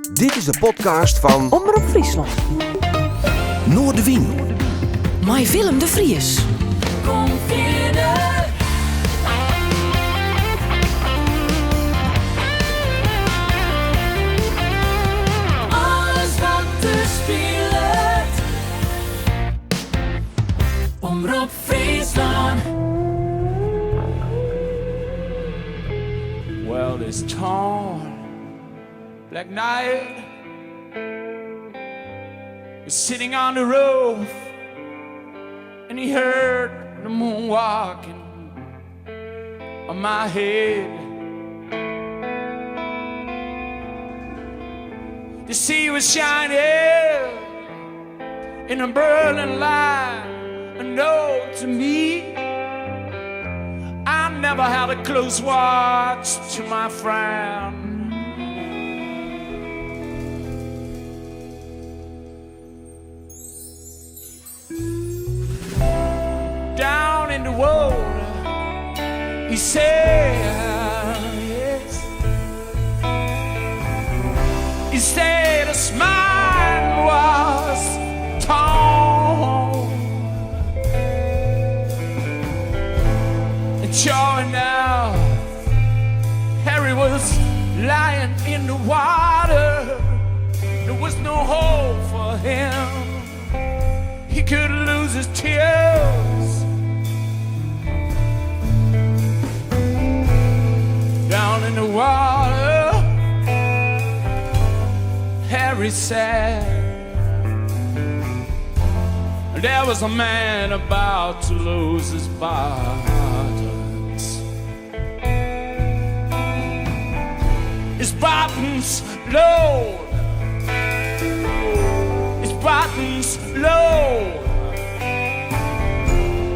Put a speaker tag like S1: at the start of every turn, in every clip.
S1: Dit is de podcast van
S2: Omroep Friesland.
S1: Noorderwien.
S2: Met Willem de Vries.
S3: Kom verder. Alles wat er speelt. Omroep Friesland.
S4: Well, this torn black night was sitting on the roof, and he heard the moon walking on my head. The sea was shining in a burning light, and no, to me, I never had a close watch to my friend. Down in the water, he said, yes. He said his mind was torn. And sure enough, Harry was lying in the water. There was no hope for him. He could lose his tears. Down in the water, Harry said, there was a man about to lose his buttons. His buttons low. His buttons low.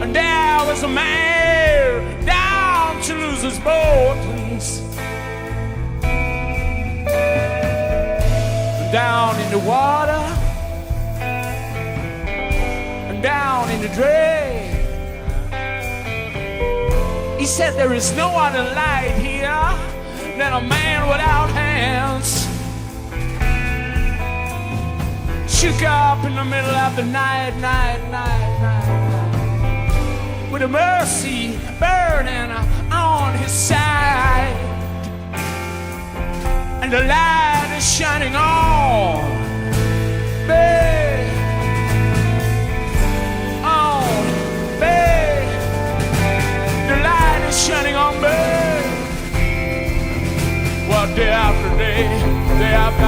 S4: And there was a man down to lose his buttons. Down in the water, and down in the drain. He said there is no other light here than a man without hands. Shook up in the middle of the night, with a mercy burning on his side. And the light is shining on, babe, on, babe. The light is shining on, babe. Well, day after day, day after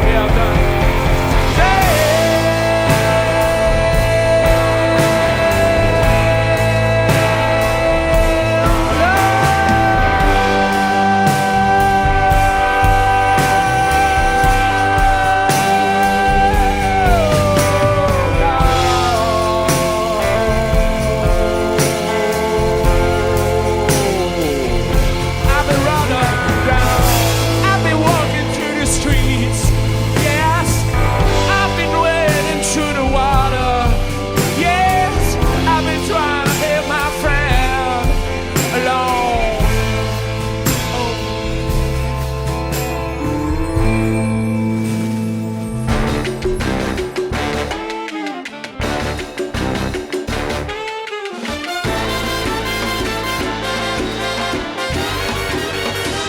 S4: day after day.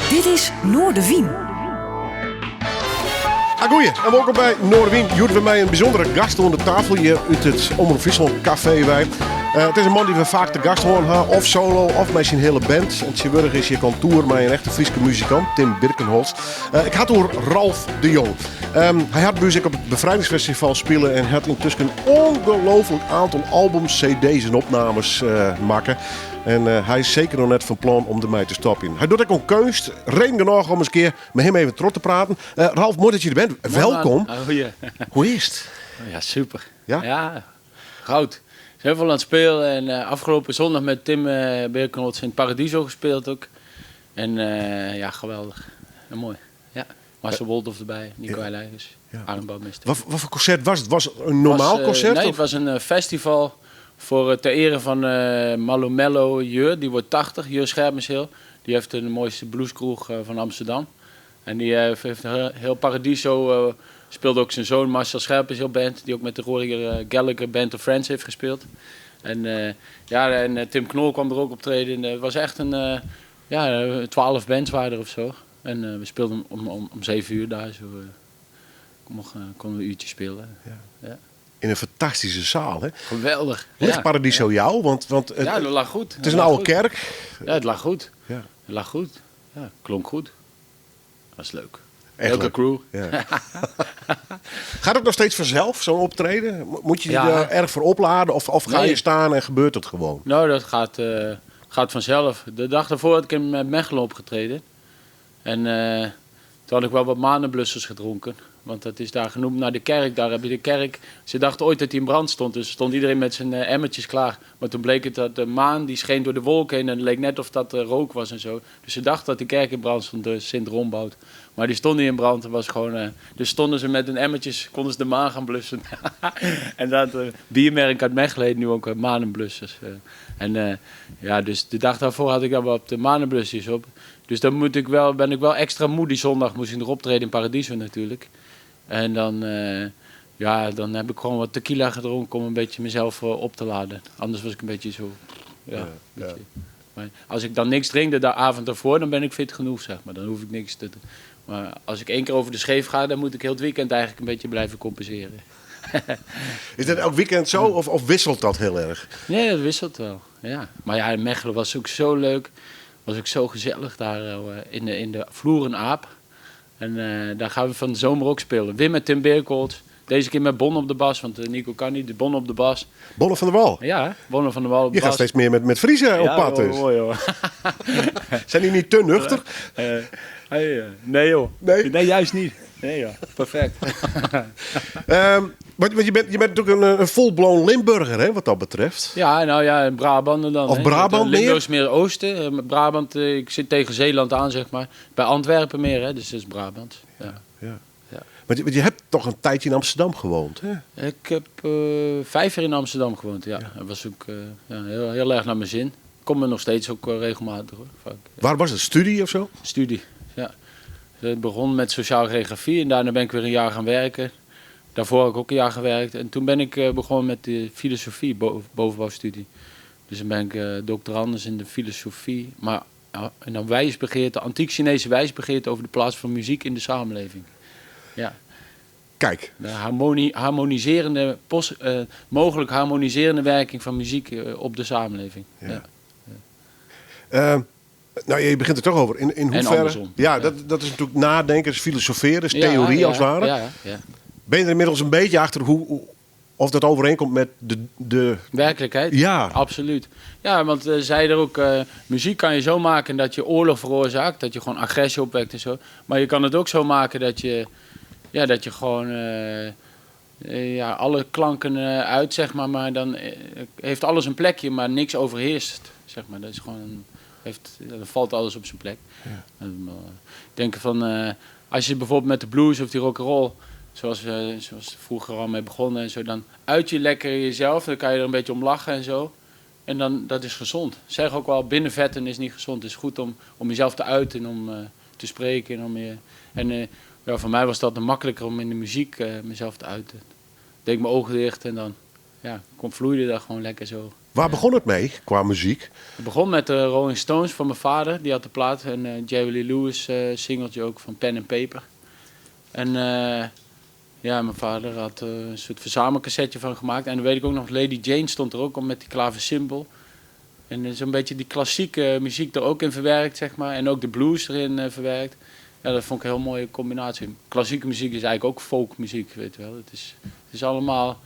S2: Dit is Noorderwien.
S5: Goeie, en welkom bij Noorderwien. Jullie bij mij een bijzondere gast aan de tafel hier uit het Omroep Friesland Café bij. Het is een man die we vaak te gast horen, of solo, of met zijn hele band. En tegenwoordig is hier kantoor met een echte Friese muzikant, Tim Birkenholz. Ik had door Ralf de Jong. Hij had bij zich op het Bevrijdingsfestival spelen en had intussen een ongelooflijk aantal albums, cd's en opnames maken. En hij is zeker nog net van plan om ermee te stoppen. Hij doet ook een kunst. Reden genoeg om eens een keer met hem even terug te praten. Ralf, mooi dat je er bent. Welkom. Hoe is het?
S6: Ja, super.
S5: Ja?
S6: Ja, goud. We zijn heel veel aan het spelen. En afgelopen zondag met Tim Birkenholz in Paradiso gespeeld ook. En ja, geweldig. En mooi. Ja. Marcel Woldoff erbij, Nico Heijlagers, Arjen Bouwmeester.
S5: Wat voor concert was het? Was het een normaal concert?
S6: Nee,
S5: of?
S6: het was een festival voor ter ere van Malo Jur. Die wordt 80, Jur Scherpenzeel. Die heeft de mooiste blueskroeg van Amsterdam. En die heeft heel Paradiso... speelde ook zijn zoon Marcel Scherp in zijn band. Die ook met de Rory Gallagher Band of Friends heeft gespeeld. En Tim Knol kwam er ook optreden. Het was echt 12 bands waren er of zo. En we speelden om 7 uur daar. Zo konden we een uurtje spelen. Ja.
S5: In een fantastische zaal, hè?
S6: Geweldig.
S5: Ligt Paradiso jou? Want
S6: dat lag goed.
S5: Het is een oude kerk.
S6: Ja, het lag goed.
S5: Ja.
S6: Het lag goed. Ja, klonk goed. Dat is leuk.
S5: Echt
S6: Leuke
S5: leuk.
S6: crew.
S5: Ja. Gaat het nog steeds vanzelf, zo'n optreden? Moet je je
S6: Ja.
S5: er erg voor opladen? Of ga
S6: Nee.
S5: je staan en gebeurt het gewoon?
S6: Nou, dat gaat vanzelf. De dag daarvoor had ik in Mechelen opgetreden. En toen had ik wel wat manenblussers gedronken. Want dat is daar genoemd naar de kerk. Daar heb je de kerk. Ze dachten ooit dat die in brand stond. Dus stond iedereen met zijn emmertjes klaar. Maar toen bleek het dat de maan die scheen door de wolken heen. En het leek net of dat rook was en zo. Dus ze dachten dat die kerk in brand stond, de Sint-Rombout. Maar die stond niet in brand. Het was gewoon, dus stonden ze met hun emmertjes, konden ze de maan gaan blussen. En dat biermerk uit Mechelen heet nu ook manenblussers. Dus de dag daarvoor had ik dan wat de manenblussers op. Dus dan ben ik wel extra moe. Die zondag moest ik nog optreden in Paradiso natuurlijk. En dan heb ik gewoon wat tequila gedronken om een beetje mezelf op te laden. Anders was ik een beetje zo. Beetje. Maar als ik dan niks drink de avond ervoor, dan ben ik fit genoeg, zeg maar. Dan hoef ik niks te doen. Maar als ik 1 keer over de scheef ga, dan moet ik heel het weekend eigenlijk een beetje blijven compenseren.
S5: Is dat elk weekend zo of wisselt dat heel erg?
S6: Nee, dat wisselt wel. Ja. Maar ja, in Mechelen was ook zo leuk. Was ook zo gezellig daar in de Vloeren Aap. En daar gaan we van de zomer ook spelen. Weer met Tim Beerkolt. Deze keer met Bon op de bas, want Nico kan niet. De Bon op de bas.
S5: Bolle van der Wal.
S6: Ja, Bonne van der Wal op de
S5: Je
S6: bas.
S5: gaat steeds meer met Friese op pad dus.
S6: Mooi hoor.
S5: Zijn die niet te nuchter?
S6: Nee joh.
S5: Nee?
S6: Nee, juist niet. Nee joh, perfect.
S5: Want je bent natuurlijk een full-blown Limburger, hè, wat dat betreft.
S6: Ja, nou ja, Brabant dan.
S5: Of
S6: hè.
S5: Brabant meer?
S6: Limburg is meer oosten. Brabant, ik zit tegen Zeeland aan, zeg maar. Bij Antwerpen meer, hè, dus dat is Brabant. Ja.
S5: Want je hebt toch een tijdje in Amsterdam gewoond, hè?
S6: Ik heb 5 jaar in Amsterdam gewoond, ja. Dat was ook heel erg naar mijn zin. Kom er nog steeds ook regelmatig, hoor. Vaak, ja.
S5: Waar was het? Studie of zo?
S6: Studie, ja. Het begon met sociaal geografie en daarna ben ik weer een jaar gaan werken. Daarvoor heb ik ook een jaar gewerkt. En toen ben ik begonnen met de filosofie, bovenbouwstudie. Dus dan ben ik doctorandus in de filosofie. Maar en dan wijsbegeerte, antiek-Chinese wijsbegeerte over de plaats van muziek in de samenleving. Ja.
S5: Kijk.
S6: De mogelijk harmoniserende werking van muziek op de samenleving.
S5: Ja.
S6: Ja.
S5: Nou, je begint er toch over. In hoeverre?
S6: andersom.
S5: Ja, dat is natuurlijk nadenken, is filosoferen, is theorie als het ware.
S6: Ja.
S5: Ben je er inmiddels een beetje achter of dat overeenkomt met de...
S6: Werkelijkheid?
S5: Ja.
S6: Absoluut. Ja, want zei er ook, muziek kan je zo maken dat je oorlog veroorzaakt, dat je gewoon agressie opwekt en zo. Maar je kan het ook zo maken dat je gewoon alle klanken uit, zeg maar dan heeft alles een plekje, maar niks overheerst, zeg maar. Dat is gewoon, dan valt alles op zijn plek. Ja. Ik denk van, als je bijvoorbeeld met de blues of die rock'n'roll, zoals vroeger al mee begonnen en zo, dan uit je lekker jezelf, dan kan je er een beetje om lachen en zo. En dan, dat is gezond. Zeg ook wel, binnenvetten is niet gezond. Het is goed om jezelf te uiten en om te spreken. Voor mij was dat makkelijker om in de muziek mezelf te uiten. Ik deed mijn ogen dicht en dan vloeide dat gewoon lekker zo.
S5: Waar begon het mee, qua muziek?
S6: Het begon met de Rolling Stones van mijn vader. Die had de plaat. En Jerry Lee Lewis singeltje ook van Pen and Paper. En mijn vader had een soort verzamelcassetje van gemaakt. En dan weet ik ook nog, Lady Jane stond er ook op met die klaversymbol. En zo'n beetje die klassieke muziek er ook in verwerkt, zeg maar. En ook de blues erin verwerkt. Ja, dat vond ik een heel mooie combinatie. Klassieke muziek is eigenlijk ook folkmuziek, weet je wel. Het is allemaal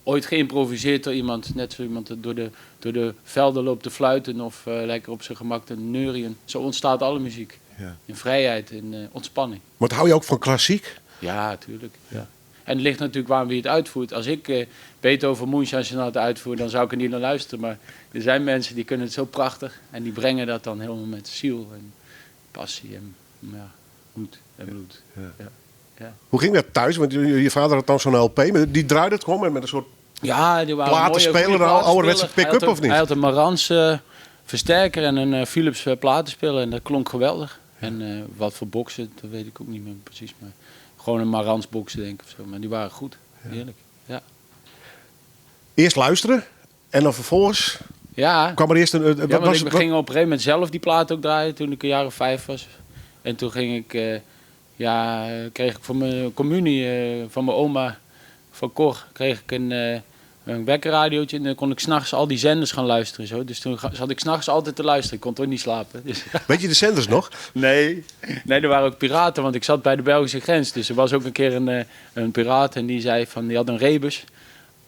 S6: ooit geïmproviseerd door iemand. Net zo iemand door de velden loopt te fluiten of lekker op zijn gemak te neurien. Zo ontstaat alle muziek. Ja. In vrijheid, in ontspanning.
S5: Maar hou je ook van klassiek?
S6: Ja, natuurlijk. Ja. En het ligt natuurlijk waar wie het uitvoert. Als ik Beethoven, Moonshine Sonata uitvoer, dan zou ik er niet naar luisteren. Maar er zijn mensen die kunnen het zo prachtig. En die brengen dat dan helemaal met ziel en passie en moed en bloed. Ja. Ja.
S5: Hoe ging dat thuis? Want je vader had dan zo'n LP. Die draaide het gewoon met een soort
S6: die waren
S5: platenspeler, een ouderwetse pick-up of niet?
S6: Hij had een Marantz versterker en een Philips platenspeler. En dat klonk geweldig. En wat voor boksen, dat weet ik ook niet meer precies. Maar gewoon een Marans boksen denk ik of zo. Maar die waren goed. Heerlijk. Ja.
S5: Eerst luisteren en dan vervolgens
S6: Ja.
S5: kwam er eerst een...
S6: Ja, want ik ging op een gegeven moment zelf die plaat ook draaien toen ik een jaar of 5 was. En toen ging ik, kreeg ik voor mijn communie van mijn oma, van Cor, kreeg ik een wekkerradiootje. En dan kon ik 's nachts al die zenders gaan luisteren. Zo. Dus toen zat ik 's nachts altijd te luisteren. Ik kon toch niet slapen. Dus,
S5: Weet je de zenders nog?
S6: nee, er waren ook piraten, want ik zat bij de Belgische grens. Dus er was ook een keer een piraat en die zei van, die had een rebus.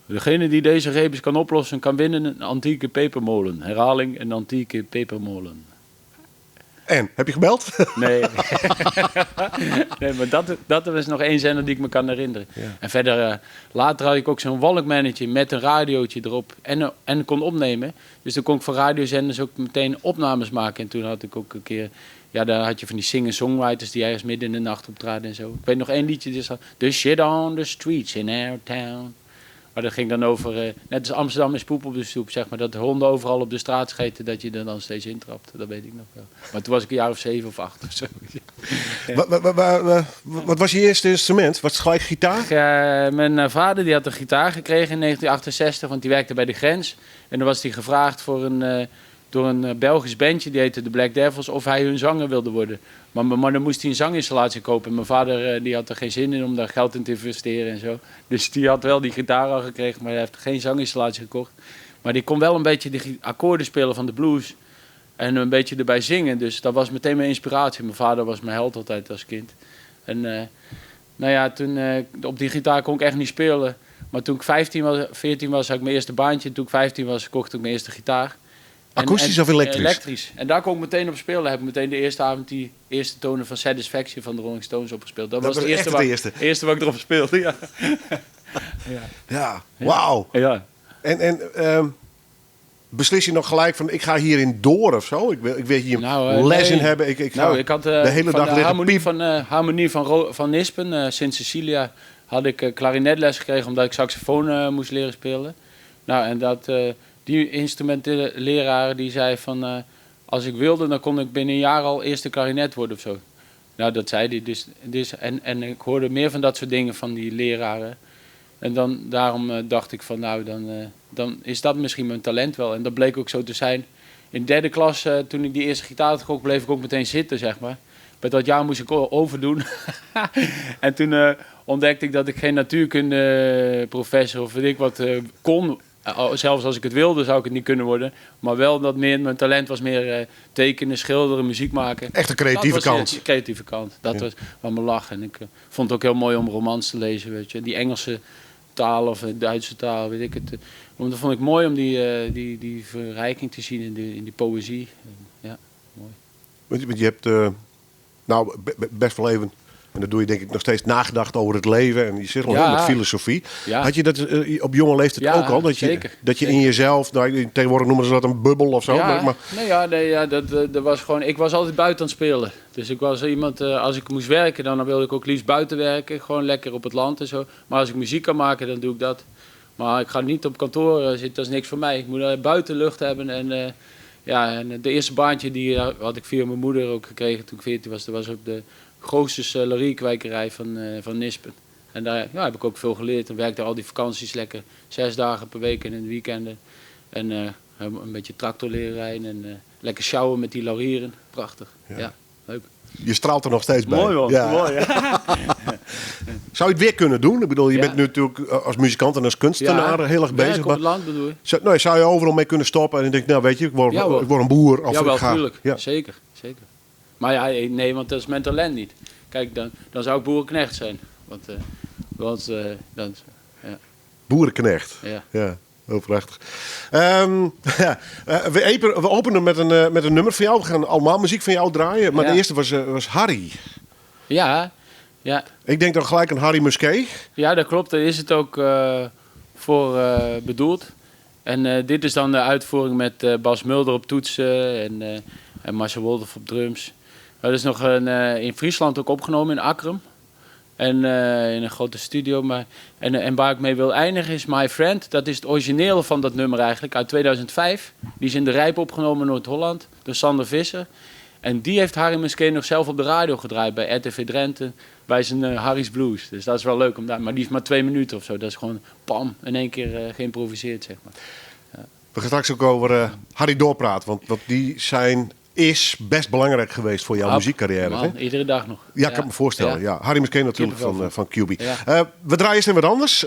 S6: Degene die deze rebus kan oplossen, kan winnen een antieke pepermolen. Herhaling, een antieke pepermolen.
S5: En, heb je gebeld?
S6: Nee. Nee, maar dat was nog één zender die ik me kan herinneren.
S5: Ja.
S6: En verder, later had ik ook zo'n Walkmannetje met een radiootje erop en kon opnemen. Dus dan kon ik voor radiozenders ook meteen opnames maken. En toen had ik ook een keer, daar had je van die singer-songwriters die ergens midden in de nacht optraden en zo. Ik weet nog één liedje, dus The shit on the streets in our town. Maar dat ging dan over, net als Amsterdam is poep op de stoep, zeg maar. Dat de honden overal op de straat scheten, dat je er dan steeds intrapt. Dat weet ik nog wel. Maar toen was ik een jaar of 7 of 8 of zo.
S5: Wat was je eerste instrument? Was het gelijk gitaar?
S6: Mijn vader die had een gitaar gekregen in 1968, want die werkte bij de grens. En dan was hij gevraagd door een Belgisch bandje, die heette de Black Devils, of hij hun zanger wilde worden. Maar dan moest hij een zanginstallatie kopen. En mijn vader die had er geen zin in om daar geld in te investeren en zo. Dus die had wel die gitaar al gekregen, maar hij heeft geen zanginstallatie gekocht. Maar die kon wel een beetje de akkoorden spelen van de blues. En een beetje erbij zingen. Dus dat was meteen mijn inspiratie. Mijn vader was mijn held altijd als kind. En toen op die gitaar kon ik echt niet spelen. Maar toen ik 14 was, had ik mijn eerste baantje. En toen ik 15 was, kocht ik mijn eerste gitaar.
S5: Akoestisch of elektrisch?
S6: Elektrisch. En daar kon ik meteen op spelen. Heb ik meteen de eerste avond die eerste tonen van Satisfaction van de Rolling Stones opgespeeld. Dat was het eerste wat ik erop speelde, ja.
S5: Ja, wauw.
S6: Ja.
S5: En beslis je nog gelijk van, ik ga hierin door of zo? Ik wil hier les in hebben. Ik had
S6: de
S5: hele dag liggen
S6: harmonie van Nispen, Sint Cecilia, had ik klarinetles gekregen omdat ik saxofoon moest leren spelen. Nou, en die instrumentleraar die zei van, als ik wilde, dan kon ik binnen een jaar al eerste klarinet worden of zo. Nou, dat zei hij. En ik hoorde meer van dat soort dingen van die leraren. En daarom dacht ik van, dan is dat misschien mijn talent wel. En dat bleek ook zo te zijn. In de 3e klas, toen ik die eerste gitaar had gekocht, bleef ik ook meteen zitten, zeg maar. Bij dat jaar moest ik overdoen. En toen ontdekte ik dat ik geen natuurkundeprofessor of weet ik wat kon. Zelfs als ik het wilde, zou ik het niet kunnen worden. Maar wel dat mijn talent was meer tekenen, schilderen, muziek maken.
S5: Echt een creatieve kant.
S6: De creatieve kant. Dat was wat me lag. En ik vond het ook heel mooi om romans te lezen, weet je. Die Engelse taal of Duitse taal, weet ik het. Dat vond ik mooi om die verrijking te zien in die poëzie. Ja, mooi.
S5: Want je hebt best wel even, en dat doe je denk ik nog steeds, nagedacht over het leven. En je zit al met filosofie. Ja. Had je dat op jonge leeftijd ook al? Dat je in jezelf, tegenwoordig noemen ze dat een bubbel of zo.
S6: Ja, dat was gewoon, ik was altijd buiten aan het spelen. Dus ik was iemand, als ik moest werken, dan wilde ik ook liefst buiten werken. Gewoon lekker op het land en zo. Maar als ik muziek kan maken, dan doe ik dat. Maar ik ga niet op kantoor zitten, dat is niks voor mij. Ik moet buitenlucht hebben. En de eerste baantje die had ik via mijn moeder ook gekregen toen ik 14 was. Dat was op de grootste lariekwijkerij van Nispen. En daar heb ik ook veel geleerd. En werkte al die vakanties lekker 6 dagen per week en in de weekenden. En een beetje tractor leren rijden en lekker sjouwen met die laurieren. Prachtig, ja leuk.
S5: Je straalt er nog steeds bij.
S6: Mooi man, mooi. Ja.
S5: Zou je het weer kunnen doen? Ik bedoel, je bent nu natuurlijk als muzikant en als kunstenaar heel erg bezig.
S6: Op het land bedoel je?
S5: Zou je overal mee kunnen stoppen en denk weet je, ik word een boer. Of
S6: ja, wel,
S5: ik ga.
S6: Tuurlijk. Ja. Zeker. Maar nee, want dat is mijn talent niet. Kijk, dan zou ik boerenknecht zijn.
S5: Boerenknecht. Ja. Heel prachtig. We openen met een nummer van jou. We gaan allemaal muziek van jou draaien. Maar de eerste was Harry.
S6: Ja.
S5: Ik denk dan gelijk aan Harry Musquet.
S6: Ja, dat klopt. Daar is het ook voor bedoeld. En dit is dan de uitvoering met Bas Mulder op toetsen en Marcel Wolf op drums. Dat is nog in Friesland ook opgenomen, in Akrum. En in een grote studio. En waar ik mee wil eindigen is My Friend. Dat is het origineel van dat nummer eigenlijk, uit 2005. Die is in de Rijp opgenomen in Noord-Holland, door Sander Visser. En die heeft Harry Musquet nog zelf op de radio gedraaid bij RTV Drenthe. Bij zijn Harry's Blues. Dus dat is wel leuk om daar. Maar die is maar 2 minuten of zo. Dat is gewoon pam, in één keer geïmproviseerd, zeg maar.
S5: We gaan straks ook over Harry doorpraten. Want die is best belangrijk geweest voor jouw muziekcarrière.
S6: Man,
S5: hè?
S6: iedere dag nog.
S5: Ja, ik kan me voorstellen. Ja. Harry Musquet natuurlijk van QB.
S6: Ja.
S5: We draaien eens in wat anders.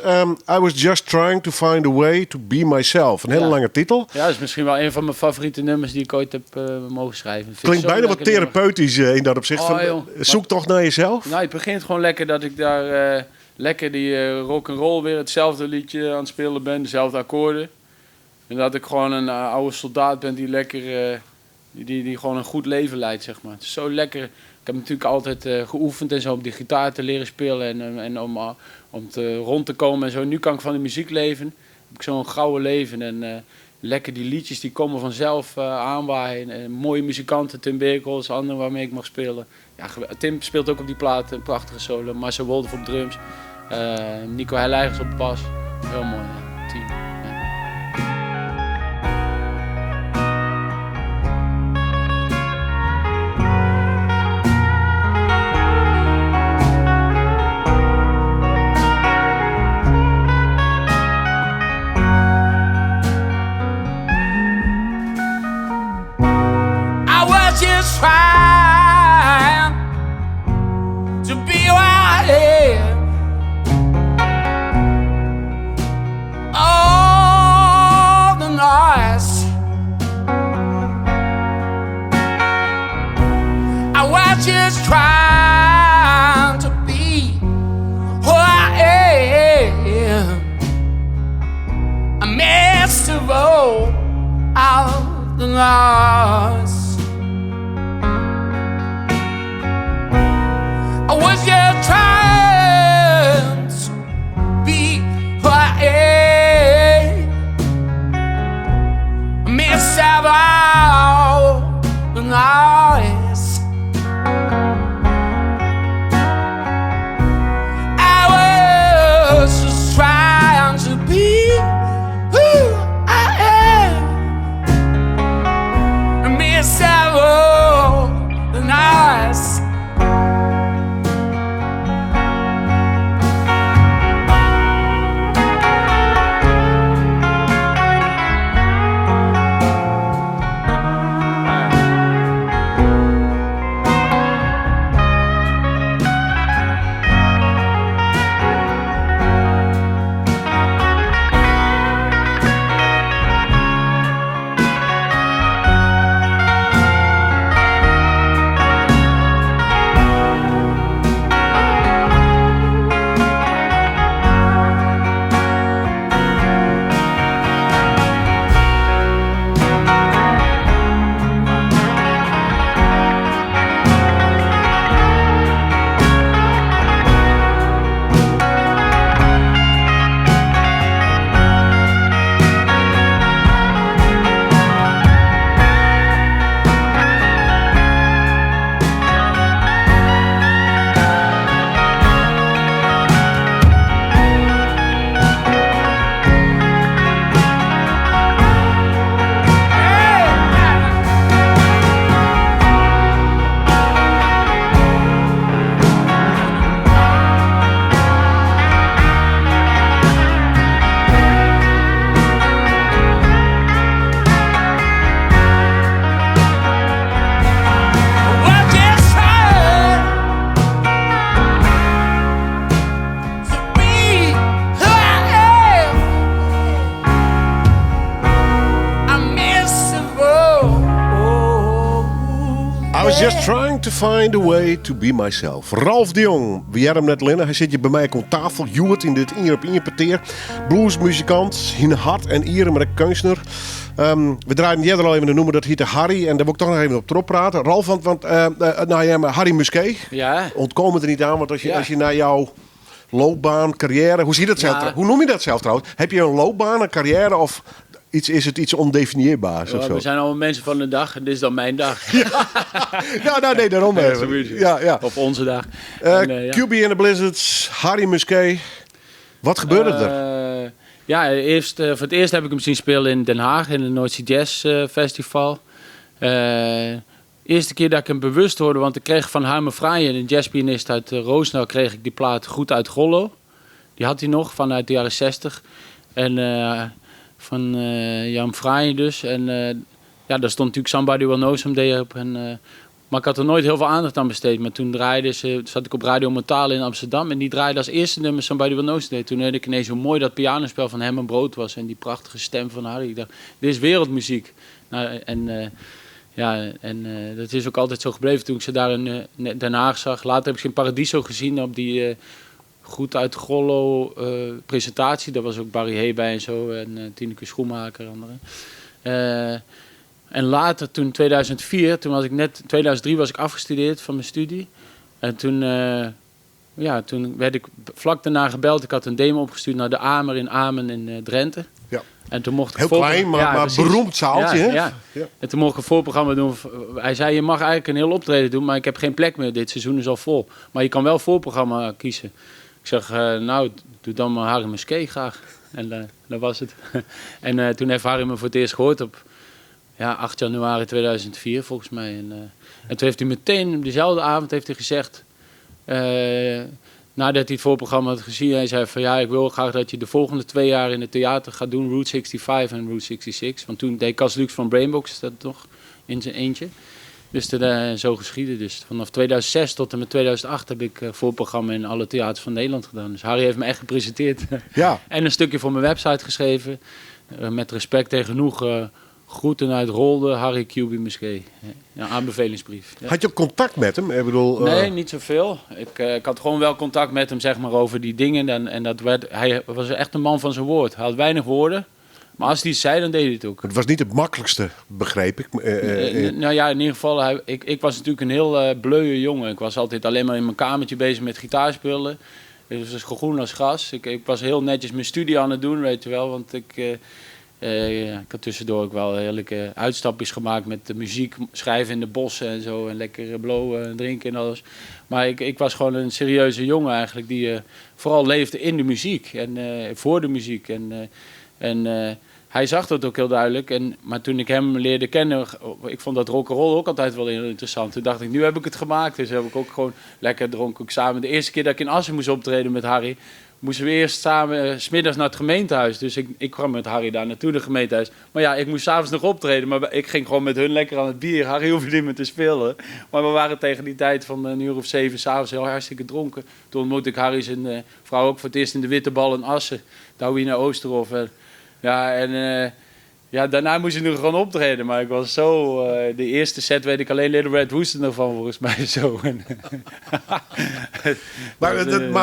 S5: I was just trying to find a way to be myself. Een hele lange titel.
S6: Ja, dat is misschien wel een van mijn favoriete nummers die ik ooit heb mogen schrijven.
S5: Klinkt bijna wat therapeutisch in dat opzicht. Zoek toch naar jezelf.
S6: Nou, het begint gewoon lekker dat ik daar lekker die rock'n'roll weer hetzelfde liedje aan het spelen ben. Dezelfde akkoorden. En dat ik gewoon een oude soldaat ben die lekker... Die gewoon een goed leven leidt, zeg maar. Het is zo lekker. Ik heb natuurlijk altijd geoefend en zo op die gitaar te leren spelen en om rond te komen en zo. Nu kan ik van de muziek leven. Heb ik zo'n gouden leven en lekker die liedjes die komen vanzelf aanwaaien. En mooie muzikanten, Tim Beekels, anderen waarmee ik mag spelen. Ja, Tim speelt ook op die plaat, een prachtige solo. Marcel Wolf op drums, Nico Heiligers op bas. Heel mooi, team.
S4: Trying to be who I am. All the noise. I was just trying to be who I am. I missed the road out the noise. I was just trying to be who I am. I miss out all the noise. I was just trying to be who I am. I miss out all the noise.
S5: Just trying to find a way to be myself. Ralf de Jong, wie jij hem net linnen. Hij zit hier bij mij aan tafel. Juwet in dit Ier op Ier parteer. Bluesmuzikant, in hart en Ieren, maar ook kunstenaar. We draaien eerder al even te noemen dat heette Harry. En daar wil ik toch nog even op erop praten. Ralf, want Harry Musquet.
S6: Ja.
S5: Ontkomen er niet aan, want als je naar jouw loopbaan, carrière... Hoe zie je dat zelf? Hoe noem je dat zelf trouwens? Heb je een loopbaan, een carrière of... Is het iets ondefinieerbaars of zo?
S6: We zijn allemaal mensen van de dag en dit is dan mijn dag.
S5: Nee, daarom even. Ja.
S6: Op onze dag.
S5: QB and the Blizzards, Harry Musquet. Wat gebeurde er?
S6: Voor het eerst heb ik hem zien spelen in Den Haag in het Noordzee Jazz Festival. eerste keer dat ik hem bewust hoorde, want ik kreeg van Harme Fraaien, een jazzpianist uit Roosendaal, kreeg ik die plaat Goed uit Gollo. Die had hij nog vanuit de jaren 60. En van Jan Fraaien dus. En ja, daar stond natuurlijk Somebody Will Know Someday op. Maar ik had er nooit heel veel aandacht aan besteed. Maar toen zat ik op Radio Montaal in Amsterdam. En die draaide als eerste nummer Somebody Will Know Someday. Toen hoorde ik ineens hoe mooi dat pianospel van Herman Brood was. En die prachtige stem van Harry. Ik dacht, dit is wereldmuziek. Nou, dat is ook altijd zo gebleven toen ik ze daar in Den Haag zag. Later heb ik ze in Paradiso gezien op die Goed uit Gollo presentatie. Daar was ook Barry Hay bij en zo. En Tineke Schoenmaker en anderen. En later, toen 2004, 2003 was ik afgestudeerd van mijn studie. En toen werd ik vlak daarna gebeld. Ik had een demo opgestuurd naar de Amer in Amen in Drenthe. Ja. En toen mocht ik
S5: heel klein, maar beroemd zaaltje.
S6: Ja, ja. Ja. En toen mocht ik een voorprogramma doen. Hij zei, je mag eigenlijk een heel optreden doen, maar ik heb geen plek meer. Dit seizoen is al vol. Maar je kan wel voorprogramma kiezen. Ik zeg, nou, doe dan maar Harry Musquet graag. En dat was het. En toen heeft Harry me voor het eerst gehoord op 8 januari 2004 volgens mij. En toen heeft hij meteen, op diezelfde avond heeft hij gezegd, nadat hij het voorprogramma had gezien, hij zei van ja, ik wil graag dat je de volgende 2 jaar in het theater gaat doen, Route 65 en Route 66. Want toen deed Cas Lux van Brainbox dat nog in zijn eentje. Dus zo geschieden. Dus vanaf 2006 tot en met 2008 heb ik voorprogramma in alle theaters van Nederland gedaan. Dus Harry heeft me echt gepresenteerd. Ja. En een stukje voor mijn website geschreven. Met respect en genoeg groeten uit Rolde, Harry QB Musquet. Ja, aanbevelingsbrief. Ja.
S5: Had je ook contact met hem? Ik bedoel,
S6: Nee, niet zoveel. Ik had gewoon wel contact met hem zeg maar, over die dingen. En hij was echt een man van zijn woord. Hij had weinig woorden. Maar als hij het zei, dan deed hij het ook.
S5: Het was niet het makkelijkste, begreep ik.
S6: Nou ja, in ieder geval, ik was natuurlijk een heel bleuwe jongen. Ik was altijd alleen maar in mijn kamertje bezig met gitaarspelen. Het was groen als gras. Ik was heel netjes mijn studie aan het doen, weet je wel. Want ik had tussendoor ook wel heerlijke uitstapjes gemaakt met de muziek, schrijven in de bossen en zo. En lekker blowen en drinken en alles. Maar ik was gewoon een serieuze jongen eigenlijk, die vooral leefde in de muziek en voor de muziek. En hij zag dat ook heel duidelijk. Maar toen ik hem leerde kennen, ik vond dat rock'n'roll ook altijd wel heel interessant. Toen dacht ik, nu heb ik het gemaakt. Dus heb ik ook gewoon lekker dronken ook samen. De eerste keer dat ik in Assen moest optreden met Harry, moesten we eerst samen 's middags naar het gemeentehuis. Dus ik kwam met Harry daar naartoe, het gemeentehuis. Maar ja, ik moest 's avonds nog optreden. Maar ik ging gewoon met hun lekker aan het bier. Harry hoefde niet meer te spelen. Maar we waren tegen die tijd van een uur of 7 s'avonds heel hartstikke dronken. Toen ontmoette ik Harry zijn vrouw ook voor het eerst in de Witte Bal in Assen. Douwina Oosterhof. Daarna moest ik nog gewoon optreden. Maar ik was zo... de eerste set weet ik alleen Little Red Rooster nog van, volgens mij zo.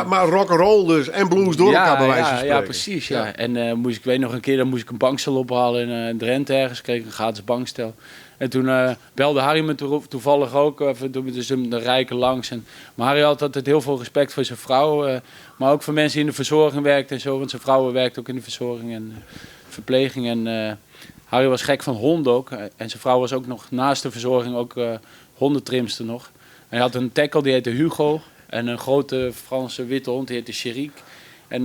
S5: Maar rock'n'roll dus en blues door elkaar bij wijze van spreken.
S6: Ja, precies. Ja. En ik weet nog een keer, dan moest ik een bankstel ophalen in Drenthe ergens. Kreeg ik een gratis bankstel. En toen belde Harry me toevallig ook, dus de rijken langs. Maar Harry had altijd heel veel respect voor zijn vrouw. Maar ook voor mensen die in de verzorging werkten en zo. Want zijn vrouw werkte ook in de verzorging en verpleging. En Harry was gek van honden ook. En zijn vrouw was ook nog naast de verzorging ook hondentrimster nog. En hij had een tackle, die heette Hugo. En een grote Franse witte hond, die heette Chérique. En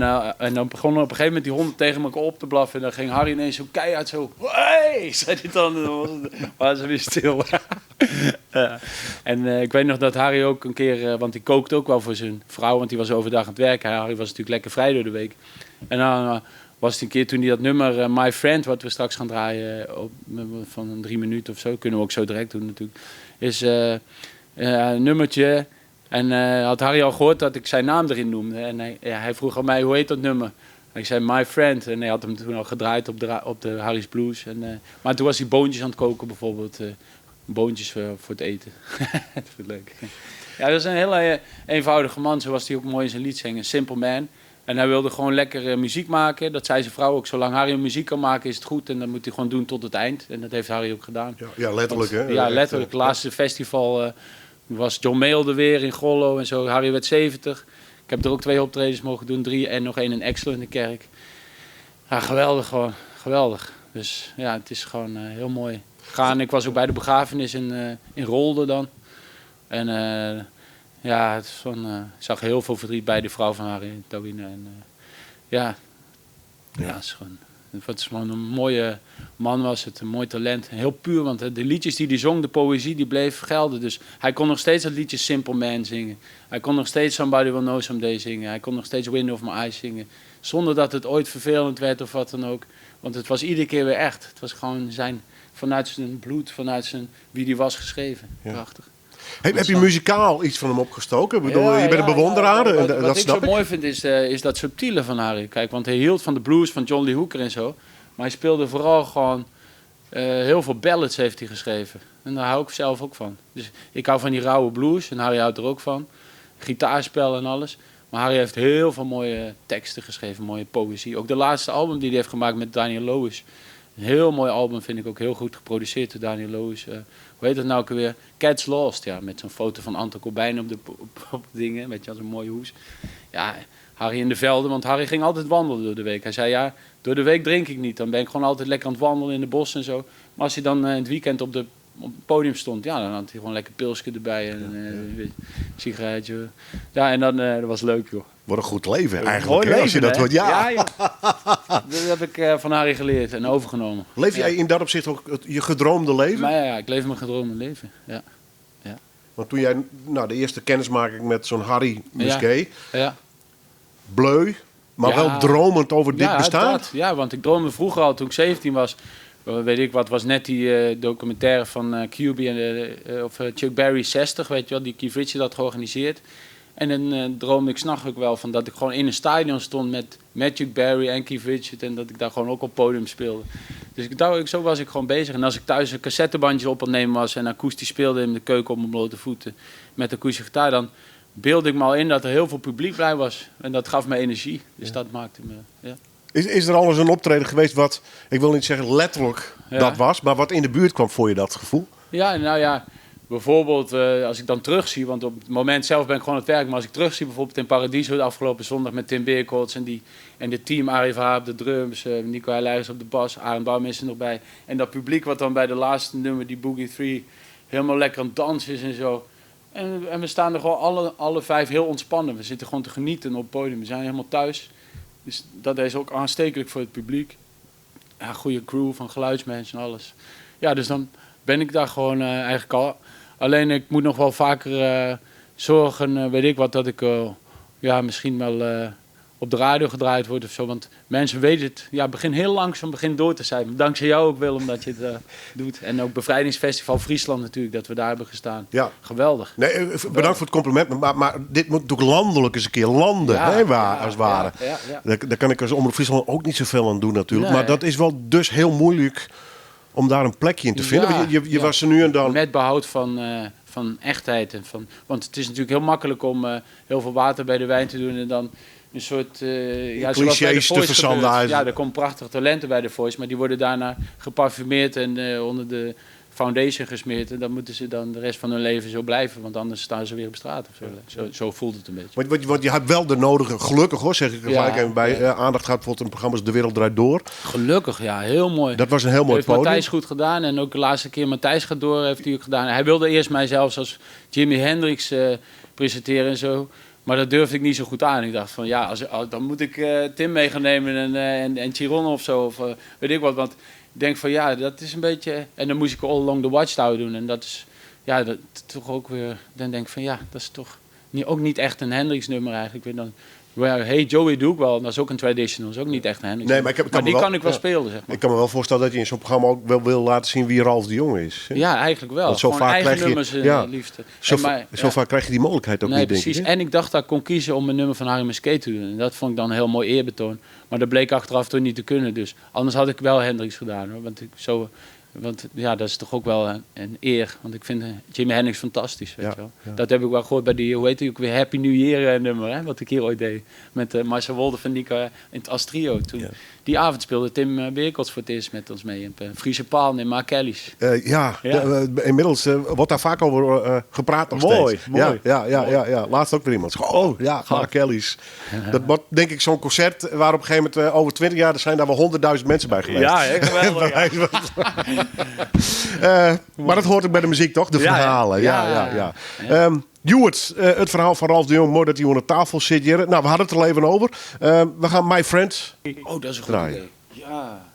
S6: dan begonnen op een gegeven moment die honden tegen elkaar op te blaffen. En dan ging Harry ineens zo keihard zo... Hey! Zei hij dan. En dan was ze weer stil. En ik weet nog dat Harry ook een keer... want die kookte ook wel voor zijn vrouw. Want die was overdag aan het werken. Harry was natuurlijk lekker vrij door de week. En dan was het een keer toen hij dat nummer My Friend... wat we straks gaan draaien van 3 minuten of zo... kunnen we ook zo direct doen natuurlijk... is een nummertje... En had Harry al gehoord dat ik zijn naam erin noemde. En hij vroeg aan mij, hoe heet dat nummer? En ik zei, My Friend. En hij had hem toen al gedraaid op de Harry's Blues. Maar toen was hij boontjes aan het koken bijvoorbeeld. Boontjes voor het eten. Dat vind ik leuk. Ja, dat is een hele eenvoudige man, zoals hij ook mooi in zijn lied zing. Een simple man. En hij wilde gewoon lekker muziek maken. Dat zei zijn vrouw ook. Zolang Harry muziek kan maken is het goed. En dat moet hij gewoon doen tot het eind. En dat heeft Harry ook gedaan.
S5: Ja, letterlijk hè?
S6: Ja, letterlijk. Het laatste festival... was John Mayall er weer in Gollo en zo. Harry werd 70. Ik heb er ook 2 optredens mogen doen. 3 en nog 1 in Exel in de kerk. Ja, geweldig gewoon. Geweldig. Dus ja, het is gewoon heel mooi gaan. Ik was ook bij de begrafenis in Rolde dan. En het is ik zag heel veel verdriet bij de vrouw van Harry, Douwina. En het is gewoon Het was gewoon een mooie man, was het, een mooi talent. Heel puur, want de liedjes die hij zong, de poëzie, die bleef gelden. Dus hij kon nog steeds het liedje Simple Man zingen. Hij kon nog steeds Somebody Will Know Someday zingen. Hij kon nog steeds Window of My Eyes zingen. Zonder dat het ooit vervelend werd of wat dan ook. Want het was iedere keer weer echt. Het was gewoon vanuit zijn bloed, wie die was geschreven.
S5: Ja.
S6: Prachtig.
S5: Heb je muzikaal iets van hem opgestoken? Ik bedoel, je bent een bewonderaar.
S6: Ja,
S5: en
S6: wat
S5: dat
S6: ik
S5: snap
S6: zo mooi vind is dat subtiele van Harry. Kijk, want hij hield van de blues van John Lee Hooker en zo. Maar hij speelde vooral gewoon... heel veel ballads heeft hij geschreven. En daar hou ik zelf ook van. Dus ik hou van die rauwe blues. En Harry houdt er ook van. Gitaarspel en alles. Maar Harry heeft heel veel mooie teksten geschreven. Mooie poëzie. Ook de laatste album die hij heeft gemaakt met Daniel Lewis. Een heel mooi album, vind ik ook heel goed geproduceerd door Daniel Lewis. Hoe heet dat nou ook weer? Cats Lost, ja, met zo'n foto van Anton Corbijn op dingen, weet je, als een mooie hoes. Ja, Harry in de velden, want Harry ging altijd wandelen door de week. Hij zei, ja, door de week drink ik niet, dan ben ik gewoon altijd lekker aan het wandelen in de bos en zo. Maar als hij dan in het weekend op het podium stond, ja, dan had hij gewoon lekker pilsje erbij en een sigaretje. Ja, en dan, dat was leuk, joh.
S5: Wat een goed leven eigenlijk,
S6: Mooi
S5: hè, als je
S6: leven,
S5: dat
S6: hè?
S5: hoort. Ja.
S6: Ja. Dat heb ik van Harry geleerd en overgenomen.
S5: Leef jij in dat opzicht ook je gedroomde leven?
S6: Maar ja, ik leef mijn gedroomde leven, ja.
S5: Want toen jij de eerste kennismaking met zo'n Harry Musquet,
S6: Ja.
S5: bleu, maar
S6: Ja.
S5: wel dromend over dit bestaan.
S6: Dat. Ja, want ik droomde vroeger al, toen ik 17 was, weet ik wat, was net die documentaire van QB of Chuck Berry 60, weet je wel, die Keith Richards had georganiseerd. En dan droomde ik 's nachts ook wel van dat ik gewoon in een stadion stond met Chuck Berry en Keith Richards en dat ik daar gewoon ook op het podium speelde. Dus zo was ik gewoon bezig. En als ik thuis een cassettebandjes op aan het nemen was en akoestisch speelde in de keuken op mijn blote voeten met akoestische gitaar, dan beelde ik me al in dat er heel veel publiek blij was. En dat gaf me energie. Dus dat maakte me... Ja.
S5: Is er al eens een optreden geweest wat, ik wil niet zeggen letterlijk dat was, maar wat in de buurt kwam voor je dat gevoel?
S6: Ja, nou ja, bijvoorbeeld als ik dan terugzie, want op het moment zelf ben ik gewoon aan het werk, maar als ik terugzie bijvoorbeeld in Paradiso de afgelopen zondag met Tim Beerkotz en de team Arie Verhaar op de drums, Nico Heijleijers op de bas, Arend Baum is er nog bij. En dat publiek wat dan bij de laatste nummer, die Boogie 3, helemaal lekker aan het dansen is en zo. En we staan er gewoon alle 5 heel ontspannen. We zitten gewoon te genieten op het podium. We zijn helemaal thuis. Dus dat is ook aanstekelijk voor het publiek. Ja, goede crew van geluidsmensen en alles. Ja, dus dan ben ik daar gewoon eigenlijk al. Alleen ik moet nog wel vaker zorgen, weet ik wat, dat ik misschien wel op de radio gedraaid word of zo. Want mensen weten het. Ja, begin heel langzaam door te zijn. Dankzij jou ook wel, omdat je het doet. En ook Bevrijdingsfestival Friesland natuurlijk, dat we daar hebben gestaan.
S5: Ja.
S6: Geweldig.
S5: Nee, bedankt voor het compliment, maar dit moet natuurlijk landelijk eens een keer landen,
S6: Ja,
S5: hè,
S6: ja,
S5: als het ware.
S6: ja.
S5: Daar kan ik als Omroep Friesland ook niet zoveel aan doen natuurlijk.
S6: Nee.
S5: Maar dat is wel dus heel moeilijk om daar een plekje in te vinden.
S6: Ja,
S5: Want je was er nu en dan...
S6: Met behoud van echtheid. Want het is natuurlijk heel makkelijk om heel veel water bij de wijn te doen en dan een soort... zoals bij The
S5: te
S6: Voice
S5: verzanden.
S6: gebeurt. Ja, er komen prachtige talenten bij The Voice, maar die worden daarna geparfumeerd en onder de foundation gesmeerd. En dan moeten ze dan de rest van hun leven zo blijven, want anders staan ze weer op straat. Of zo voelt het een beetje.
S5: Want je hebt wel de nodige, gelukkig hoor, zeg ik er gelijk even bij, aandacht gehad bijvoorbeeld in programma's De Wereld Draait Door.
S6: Gelukkig, ja, heel mooi.
S5: Dat was een heel mooi
S6: heeft
S5: podium.
S6: Matthijs goed gedaan en ook de laatste keer Matthijs gaat door heeft hij ook gedaan. Hij wilde eerst mij zelfs als Jimi Hendrix presenteren en zo. Maar dat durfde ik niet zo goed aan. Ik dacht van ja, dan moet ik Tim mee gaan nemen en Chiron of zo. Of weet ik wat. Want ik denk van ja, dat is een beetje... En dan moest ik All Along the Watchtower doen. En dat is ja, dat toch ook weer... Dan denk ik van ja, dat is toch ook niet echt een Hendrix nummer eigenlijk. Ik weet dan, Hey Joey doe ik wel. Dat is ook een traditional. Dat is ook niet echt een Hendrix.
S5: Nee, maar die
S6: kan ik wel spelen, zeg maar.
S5: Ik kan me wel voorstellen dat je in zo'n programma ook wel wil laten zien wie Ralf de Jong is. Hè?
S6: Ja, eigenlijk wel.
S5: Want zo
S6: gewoon
S5: vaak
S6: eigen
S5: krijg je,
S6: nummers liefste.
S5: Zo vaak krijg je die mogelijkheid ook niet, denk
S6: precies.
S5: ik. Hè?
S6: En ik dacht dat ik kon kiezen om een nummer van Harry Musquet te doen. En dat vond ik dan een heel mooi eerbetoon. Maar dat bleek achteraf toch niet te kunnen. Dus anders had ik wel Hendrix gedaan, hoor. Want ja, dat is toch ook wel een eer. Want ik vind Jimi Hendrix fantastisch, weet je wel. Ja. Dat heb ik wel gehoord bij die, hoe heet die ook weer, Happy New Year nummer, hè, wat ik hier ooit deed. Met Marcel Wolder van Nico in het Astrio. Toen, die avond speelde Tim Beerkotz voor het eerst met ons mee. In Friese Paal in Markellis.
S5: Inmiddels wordt daar vaak over gepraat nog steeds.
S6: Mooi.
S5: Ja. Laatst ook weer iemand. Markellis. Dat wordt denk ik zo'n concert waar op een gegeven moment over 20 jaar er zijn daar wel 100.000 mensen bij geweest.
S6: Ja, geweldig.
S5: Maar dat hoort ook bij de muziek, toch? De verhalen. Ja. Stuart, het verhaal van Ralf de Jong. Mooi dat hij aan de tafel zit hier. Nou, we hadden het er al even over. We gaan My Friend
S6: Oh, dat is een goed
S5: draaien.
S6: idee. Ja.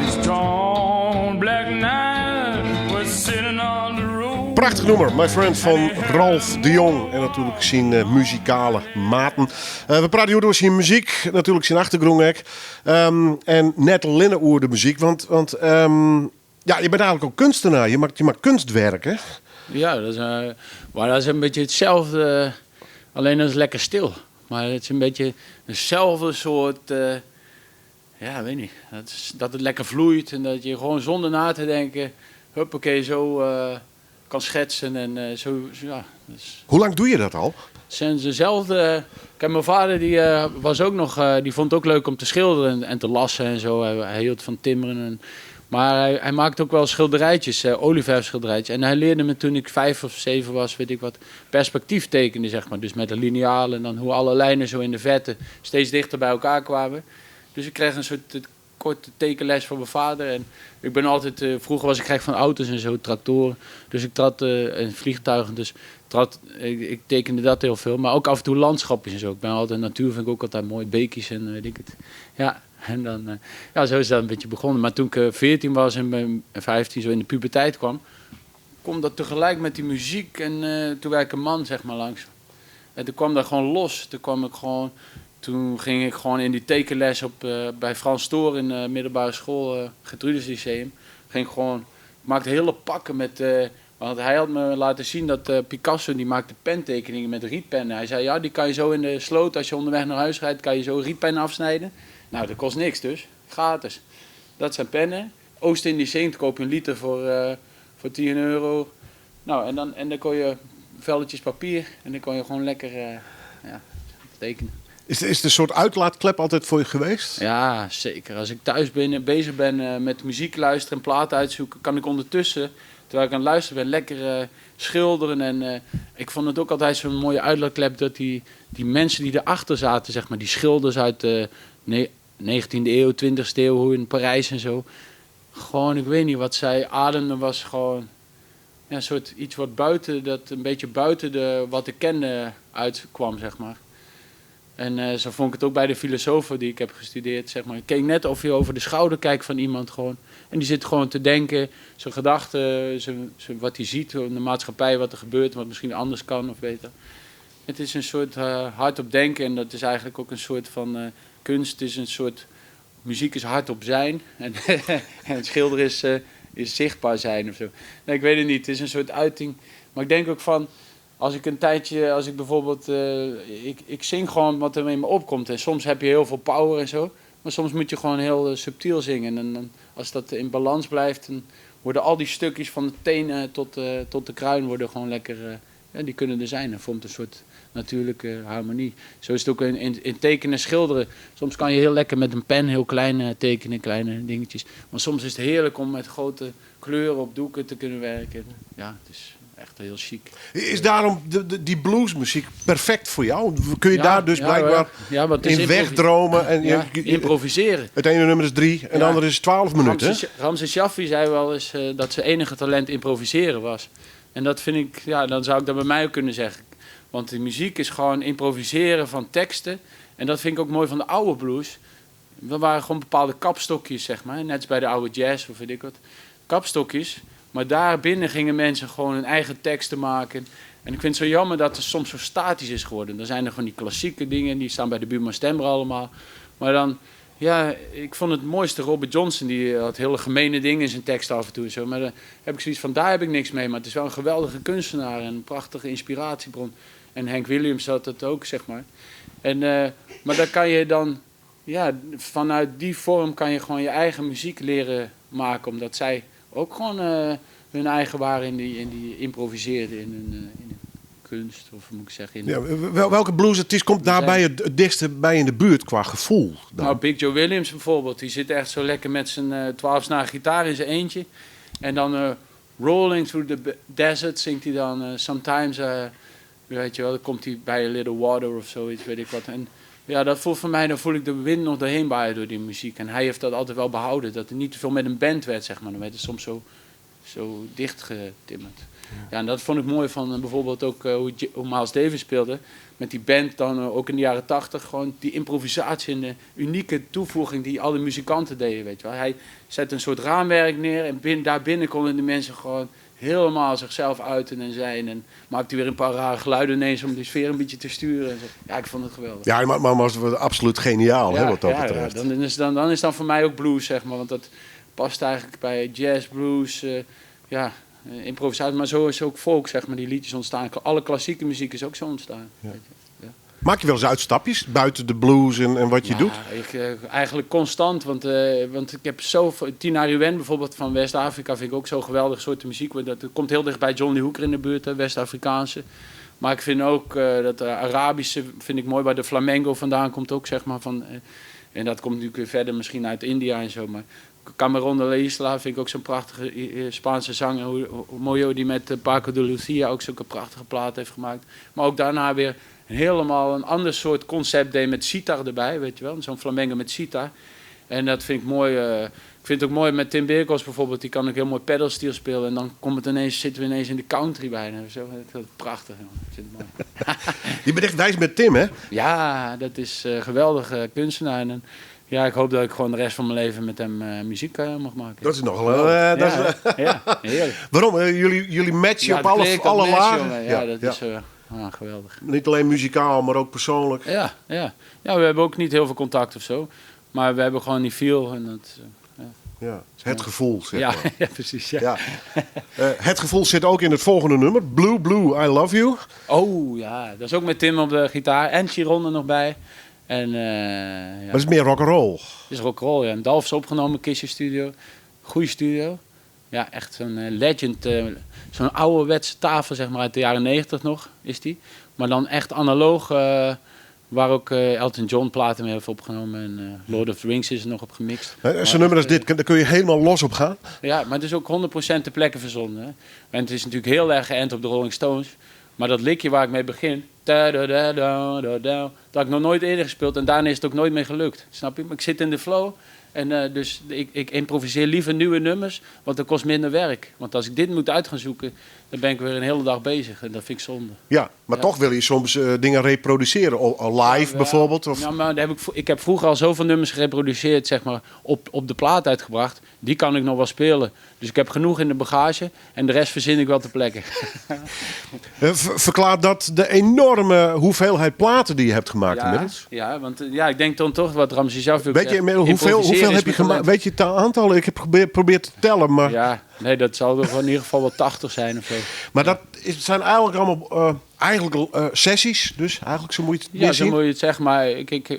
S4: Strong black night was sitting on the road.
S5: Prachtig nummer, My Friend van Ralph de Jong. En natuurlijk zijn muzikale maten. We praten hier door zijn muziek, natuurlijk zijn achtergrond. En net alleen over de muziek. Want ja, je bent eigenlijk ook kunstenaar. Je maakt kunstwerken.
S6: Ja, maar dat is een beetje hetzelfde, alleen dat is lekker stil. Maar het is een beetje hetzelfde soort, ja, weet niet. Dat het lekker vloeit en dat je gewoon zonder na te denken, huppakee, zo kan schetsen. En ja. Dus
S5: Hoe lang doe je dat al?
S6: het zijn dezelfde. Kijk, mijn vader die vond het ook leuk om te schilderen en te lassen en zo. Hij hield van timmeren. Maar hij maakte ook wel schilderijtjes, olieverfschilderijtjes. En hij leerde me toen ik 5 of 7 was, weet ik wat, perspectief tekenen, zeg maar. Dus met een lineaal en dan hoe alle lijnen zo in de verte steeds dichter bij elkaar kwamen. Dus ik kreeg een soort korte tekenles van mijn vader. En ik ben altijd, vroeger was ik gek van auto's en zo, tractoren. Dus ik trad en vliegtuigen. Dus ik tekende dat heel veel. Maar ook af en toe landschapjes en zo. Ik ben altijd, natuur vind ik ook altijd mooi. Beekjes en weet ik het. Ja, en dan, ja, zo is dat een beetje begonnen. Maar toen ik 14 was en ben 15 zo in de puberteit kwam dat tegelijk met die muziek. En toen werd ik een man, zeg maar, langs. En toen kwam dat gewoon los. Toen ging ik gewoon in die tekenles bij Frans Stoor in de middelbare school, Gertrudis Lyceum. Ik maakte hele pakken met, want hij had me laten zien dat Picasso, die maakte pentekeningen met rietpennen. Hij zei, ja, die kan je zo in de sloot, als je onderweg naar huis rijdt, kan je zo rietpennen afsnijden. Nou, dat kost niks dus, gratis. Dat zijn pennen. Oost-Indisch inkt koop je een liter voor 10 euro. Nou, en dan kon je velletjes papier en dan kon je gewoon lekker tekenen.
S5: Is het een soort uitlaatklep altijd voor je geweest?
S6: Ja, zeker. Als ik thuis bezig ben met muziek luisteren en platen uitzoeken, kan ik ondertussen, terwijl ik aan het luisteren ben, lekker schilderen. En ik vond het ook altijd zo'n mooie uitlaatklep dat die mensen die erachter zaten, zeg maar, die schilders uit de 19e eeuw, 20e eeuw, hoe in Parijs en zo. Gewoon, ik weet niet wat zij ademden, was gewoon een soort iets wat een beetje buiten wat ik kende uitkwam, zeg maar. En zo vond ik het ook bij de filosofen die ik heb gestudeerd, zeg maar. Ik keek net of je over de schouder kijkt van iemand gewoon. En die zit gewoon te denken, zijn gedachten, wat hij ziet in de maatschappij, wat er gebeurt, wat misschien anders kan of beter. Het is een soort hardop denken en dat is eigenlijk ook een soort van kunst. Het is een soort, muziek is hardop zijn en, en schilderen is zichtbaar zijn of zo. Nee, ik weet het niet, het is een soort uiting. Maar ik denk ook van, als ik bijvoorbeeld, ik zing gewoon wat er in me opkomt. En soms heb je heel veel power en zo. Maar soms moet je gewoon heel subtiel zingen. En dan, als dat in balans blijft, dan worden al die stukjes van de tenen tot de kruin worden gewoon lekker, die kunnen er zijn. En vormt een soort natuurlijke harmonie. Zo is het ook in tekenen en schilderen. Soms kan je heel lekker met een pen heel klein tekenen, kleine dingetjes. Maar soms is het heerlijk om met grote kleuren op doeken te kunnen werken. Ja, het is echt heel chic.
S5: Is daarom die bluesmuziek perfect voor jou? Kun je daar dus blijkbaar in wegdromen? En
S6: improviseren.
S5: Het ene nummer is 3 en het andere is 12 minuten.
S6: Ramses Shaffi zei wel eens dat zijn enige talent improviseren was. En dat vind ik, dan zou ik dat bij mij ook kunnen zeggen. Want de muziek is gewoon improviseren van teksten. En dat vind ik ook mooi van de oude blues. Er waren gewoon bepaalde kapstokjes, zeg maar. Net als bij de oude jazz of weet ik wat. Kapstokjes. Maar daarbinnen gingen mensen gewoon hun eigen teksten maken. En ik vind het zo jammer dat het soms zo statisch is geworden. Dan zijn er gewoon die klassieke dingen, die staan bij de Buurman Stemmer allemaal. Maar dan, ja, ik vond het mooiste Robert Johnson, die had hele gemene dingen in zijn tekst af en toe. Zo. Maar dan heb ik zoiets van, daar heb ik niks mee. Maar het is wel een geweldige kunstenaar en een prachtige inspiratiebron. En Hank Williams had dat ook, zeg maar. Maar daar kan je dan, vanuit die vorm kan je gewoon je eigen muziek leren maken. Omdat zij ook gewoon hun eigen waren in die improviseerden in hun kunst, of moet ik zeggen.
S5: Welke bluesartiest komt daarbij het dichtste bij in de buurt qua gevoel? Dan?
S6: Nou, Big Joe Williams bijvoorbeeld, die zit echt zo lekker met zijn 12-snaren gitaar in zijn eentje. En dan Rolling Through the Desert zingt hij dan. Sometimes, weet je wel, dan komt hij bij A Little Water of zoiets, weet ik wat. En ja, dat voelt voor mij, dan voel ik de wind nog doorheen waaien door die muziek. En hij heeft dat altijd wel behouden, dat het niet te veel met een band werd, zeg maar. Dan werd het soms zo dichtgetimmerd. Ja, en dat vond ik mooi van bijvoorbeeld ook hoe Miles Davis speelde. Met die band dan ook in de jaren 80. Gewoon die improvisatie en de unieke toevoeging die alle muzikanten deden, weet je wel. Hij zette een soort raamwerk neer en daarbinnen konden de mensen gewoon helemaal zichzelf uiten en zijn. En maakte hij weer een paar rare geluiden ineens om die sfeer een beetje te sturen. En zo. Ja, ik vond het geweldig.
S5: Ja, maar was absoluut geniaal, hè, wat dat betreft.
S6: Ja, dan is dan voor mij ook blues, zeg maar. Want dat past eigenlijk bij jazz, blues, improvisatie. Maar zo is ook folk, zeg maar, die liedjes ontstaan. Alle klassieke muziek is ook zo ontstaan.
S5: Ja.
S6: Weet je. Ja.
S5: Maak je wel eens uitstapjes buiten de blues en wat je doet?
S6: Eigenlijk constant, want ik heb Tina Ruwen bijvoorbeeld van West-Afrika vind ik ook zo geweldig soorten muziek. Dat komt heel dicht bij John Lee Hooker in de buurt, West-Afrikaanse. Maar ik vind ook dat Arabische vind ik mooi, waar de flamenco vandaan komt ook, zeg maar. En dat komt natuurlijk weer verder misschien uit India en zo, maar Cameron de la Isla vind ik ook zo'n prachtige Spaanse zanger. Hoe mooi die met Paco de Lucia ook zo'n prachtige plaat heeft gemaakt. Maar ook daarna weer helemaal een ander soort concept deed met sitar erbij, weet je wel. Zo'n flamenco met sitar. En dat vind ik mooi. Ik vind het ook mooi met Tim Berkos bijvoorbeeld. Die kan ook heel mooi pedalsteel spelen. En dan zitten we ineens in de country bijna. Zo, dat is prachtig. Jongen. Ik vind het mooi.
S5: Je bent echt wijs met Tim, hè?
S6: Ja, dat is geweldige kunstenaar. En ja, ik hoop dat ik gewoon de rest van mijn leven met hem muziek mag maken.
S5: Dat is nogal...
S6: ja, heerlijk.
S5: Waarom? Jullie matchen op alle lagen?
S6: Ja, dat is geweldig.
S5: Niet alleen muzikaal, maar ook persoonlijk.
S6: Ja, we hebben ook niet heel veel contact of zo. Maar we hebben gewoon die feel. En dat,
S5: ja, het gevoel, zeg maar.
S6: Ja, precies. Ja.
S5: Het gevoel zit ook in het volgende nummer. Blue, Blue, I Love You.
S6: Oh ja, dat is ook met Tim op de gitaar. En Chiron er nog bij. En,
S5: maar het is meer rock'n'roll.
S6: Het is rock'n'roll, ja. In Dalfs opgenomen, Kissje Studio. Goeie studio. Ja, echt zo'n legend. Zo'n ouderwetse tafel, zeg maar, uit de jaren 90 nog, is die. Maar dan echt analoog, waar ook Elton John platen mee heeft opgenomen. En Lord of the Rings is er nog op gemixt.
S5: Zo'n nummer als dit, daar kun je helemaal los op gaan. Ja,
S6: maar het is ook 100% ter plekke verzonnen. Hè. En het is natuurlijk heel erg geënt op de Rolling Stones. Maar dat liedje waar ik mee begin, dat had ik nog nooit eerder gespeeld en daarna is het ook nooit meer gelukt. Snap je? Maar ik zit in de flow en dus ik improviseer liever nieuwe nummers, want dat kost minder werk. Want als ik dit moet uit gaan zoeken, dan ben ik weer een hele dag bezig en dat vind ik zonde.
S5: Ja, maar toch wil je soms dingen reproduceren, live bijvoorbeeld? Of...
S6: Ja, maar ik heb vroeger al zoveel nummers gereproduceerd, zeg maar, op de plaat uitgebracht. Die kan ik nog wel spelen. Dus ik heb genoeg in de bagage en de rest verzin ik wel ter plekke.
S5: Verklaart dat de enorme hoeveelheid platen die je hebt gemaakt inmiddels?
S6: Ja, want ik denk dan toch wat Ramzi zelf wil
S5: zeggen. Weet je hoeveel heb je gemaakt? Weet je het aantal? Ik heb geprobeerd te tellen, maar...
S6: Ja, nee, dat zal er in ieder geval wel 80 zijn of zo.
S5: Maar dat zijn eigenlijk allemaal sessies, dus eigenlijk zo moet je het zien.
S6: Ja, zo moet je het zeggen, maar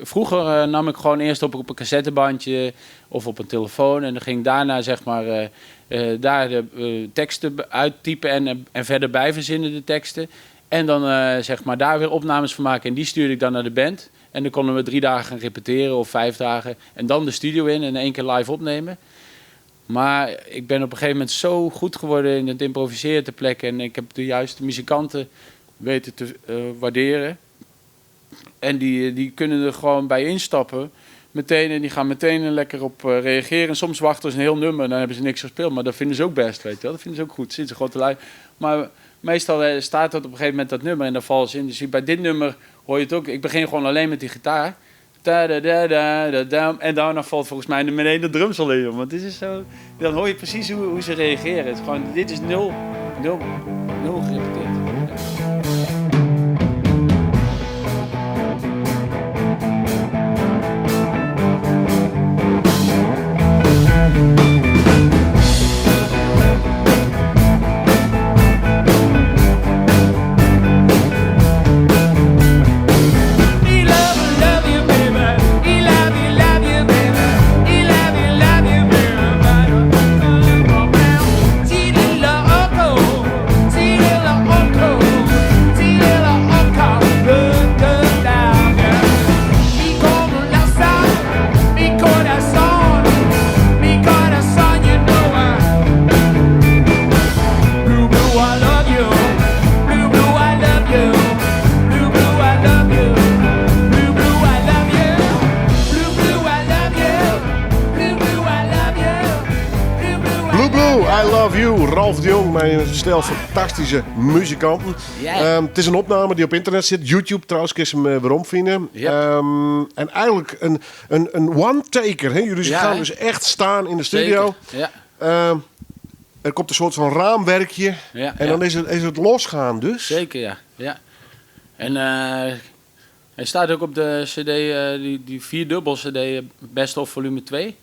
S6: vroeger nam ik gewoon eerst op een cassettebandje of op een telefoon en dan ging ik daarna zeg maar daar de teksten uittypen en verder bijverzinnen de teksten. En dan zeg maar daar weer opnames van maken en die stuurde ik dan naar de band. En dan konden we 3 dagen gaan repeteren of 5 dagen en dan de studio in en 1 keer live opnemen. Maar ik ben op een gegeven moment zo goed geworden in het improviseren ter plekke. En ik heb de juiste muzikanten weten te waarderen. En die kunnen er gewoon bij instappen. Meteen, en die gaan meteen lekker op reageren. En soms wachten ze een heel nummer en dan hebben ze niks gespeeld. Maar dat vinden ze ook best, weet je wel. Dat vinden ze ook goed. Zitten ze gewoon te luisteren. Maar meestal staat dat op een gegeven moment dat nummer en daar vallen ze in. Dus bij dit nummer hoor je het ook. Ik begin gewoon alleen met die gitaar. En daarna valt volgens mij meteen de drums al in. Want dit is zo, dan hoor je precies hoe ze reageren. Het is gewoon, dit is nul gerepeteerd.
S3: See the logo,
S5: Blue Blue, I Love You. Ralf de Jong, met een stel fantastische muzikanten.
S6: Ja.
S5: Het is een opname die op internet zit. YouTube trouwens, kun je hem weer omvinden.
S6: Ja.
S5: En eigenlijk een one-taker. Hè? Jullie
S6: Ja,
S5: gaan
S6: hè?
S5: dus echt staan in de studio.
S6: Zeker. Ja.
S5: Er komt een soort van raamwerkje.
S6: Ja,
S5: En
S6: ja.
S5: dan is het losgaan dus.
S6: Zeker, ja. Ja. En hij staat ook op de cd, die 4-dubbel cd, Best of volume 2.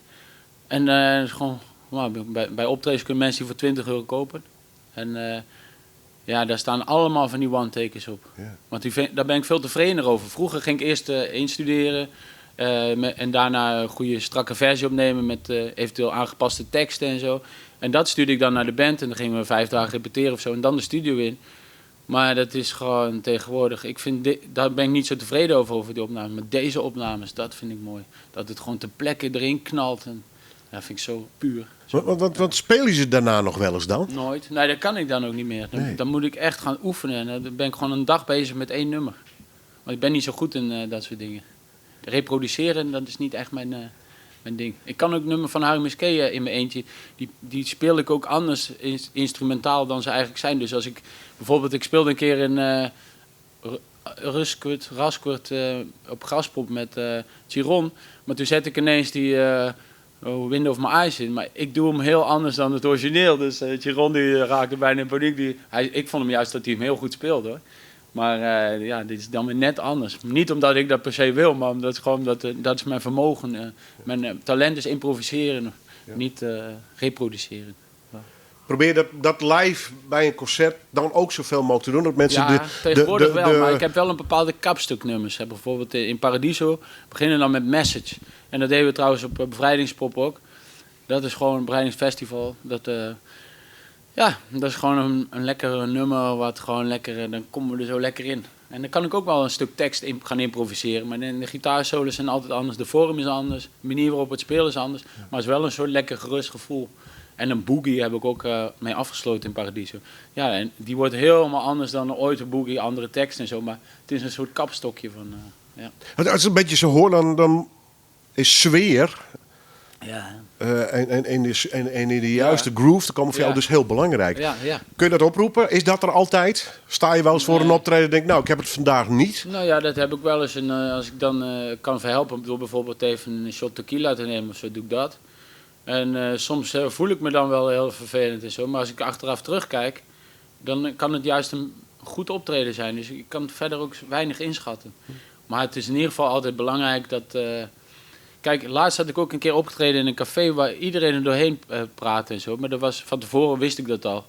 S6: En is gewoon, bij optredens kunnen mensen die voor €20 kopen. En ja, daar staan allemaal van die one-takers op.
S5: Ja.
S6: Want daar ben ik veel tevredener over. Vroeger ging ik eerst instuderen en daarna een goede strakke versie opnemen met eventueel aangepaste teksten en zo. En dat stuurde ik dan naar de band en dan gingen we 5 dagen repeteren of zo en dan de studio in. Maar dat is gewoon tegenwoordig, daar ben ik niet zo tevreden over die opnames. Maar deze opnames, dat vind ik mooi. Dat het gewoon ter plekke erin knalt. En, dat vind ik zo puur.
S5: Wat spelen ze daarna nog wel eens dan?
S6: Nooit. Nee, dat kan ik dan ook niet meer.
S5: Nee.
S6: Dan moet ik echt gaan oefenen. En dan ben ik gewoon een dag bezig met 1 nummer. Want ik ben niet zo goed in dat soort dingen. Reproduceren, dat is niet echt mijn ding. Ik kan ook nummer van Harry Musquet in mijn eentje. Die speel ik ook anders instrumentaal dan ze eigenlijk zijn. Dus als ik bijvoorbeeld, ik speelde een keer in Raskert op Graspop met Chiron. Maar toen zette ik ineens die Wind of My Eyes in. Maar ik doe hem heel anders dan het origineel. Dus Chiron die raakte bijna in paniek. Ik vond hem juist dat hij hem heel goed speelde, hoor. Maar ja, dit is dan weer net anders. Niet omdat ik dat per se wil, maar omdat gewoon dat is mijn vermogen. Mijn talent is improviseren, niet reproduceren.
S5: Probeer dat live bij een concert dan ook zoveel mogelijk te doen. Dat mensen
S6: Ja, tegenwoordig wel, maar ik heb wel een bepaalde kapstuknummers. Bijvoorbeeld in Paradiso beginnen dan met Message. En dat deden we trouwens op Bevrijdingspop ook. Dat is gewoon een bevrijdingsfestival. Ja, dat is gewoon een lekker nummer, wat gewoon lekker, dan komen we er zo lekker in. En dan kan ik ook wel een stuk tekst gaan improviseren, maar de gitaarsolos zijn altijd anders, de vorm is anders, de manier waarop het spelen is anders, maar het is wel een soort lekker gerust gevoel. En een boogie heb ik ook mee afgesloten in Paradiso. Ja, en die wordt helemaal anders dan ooit een boogie, andere teksten en zo, maar het is een soort kapstokje van, ja.
S5: Als ik een beetje zo hoor, dan is sfeer
S6: Ja.
S5: en in de juiste groove, dat komen voor jou dus heel belangrijk.
S6: Ja, ja.
S5: Kun je dat oproepen? Is dat er altijd? Sta je wel eens voor een optreden en denk, nou, ik heb het vandaag niet?
S6: Nou ja, dat heb ik wel eens. En als ik dan kan verhelpen door bijvoorbeeld even een shot tequila te nemen of zo, doe ik dat. En soms voel ik me dan wel heel vervelend en zo. Maar als ik achteraf terugkijk, dan kan het juist een goed optreden zijn. Dus ik kan het verder ook weinig inschatten. Maar het is in ieder geval altijd belangrijk dat... Kijk, laatst had ik ook een keer opgetreden in een café waar iedereen er doorheen praatte en zo. Maar van tevoren wist ik dat al.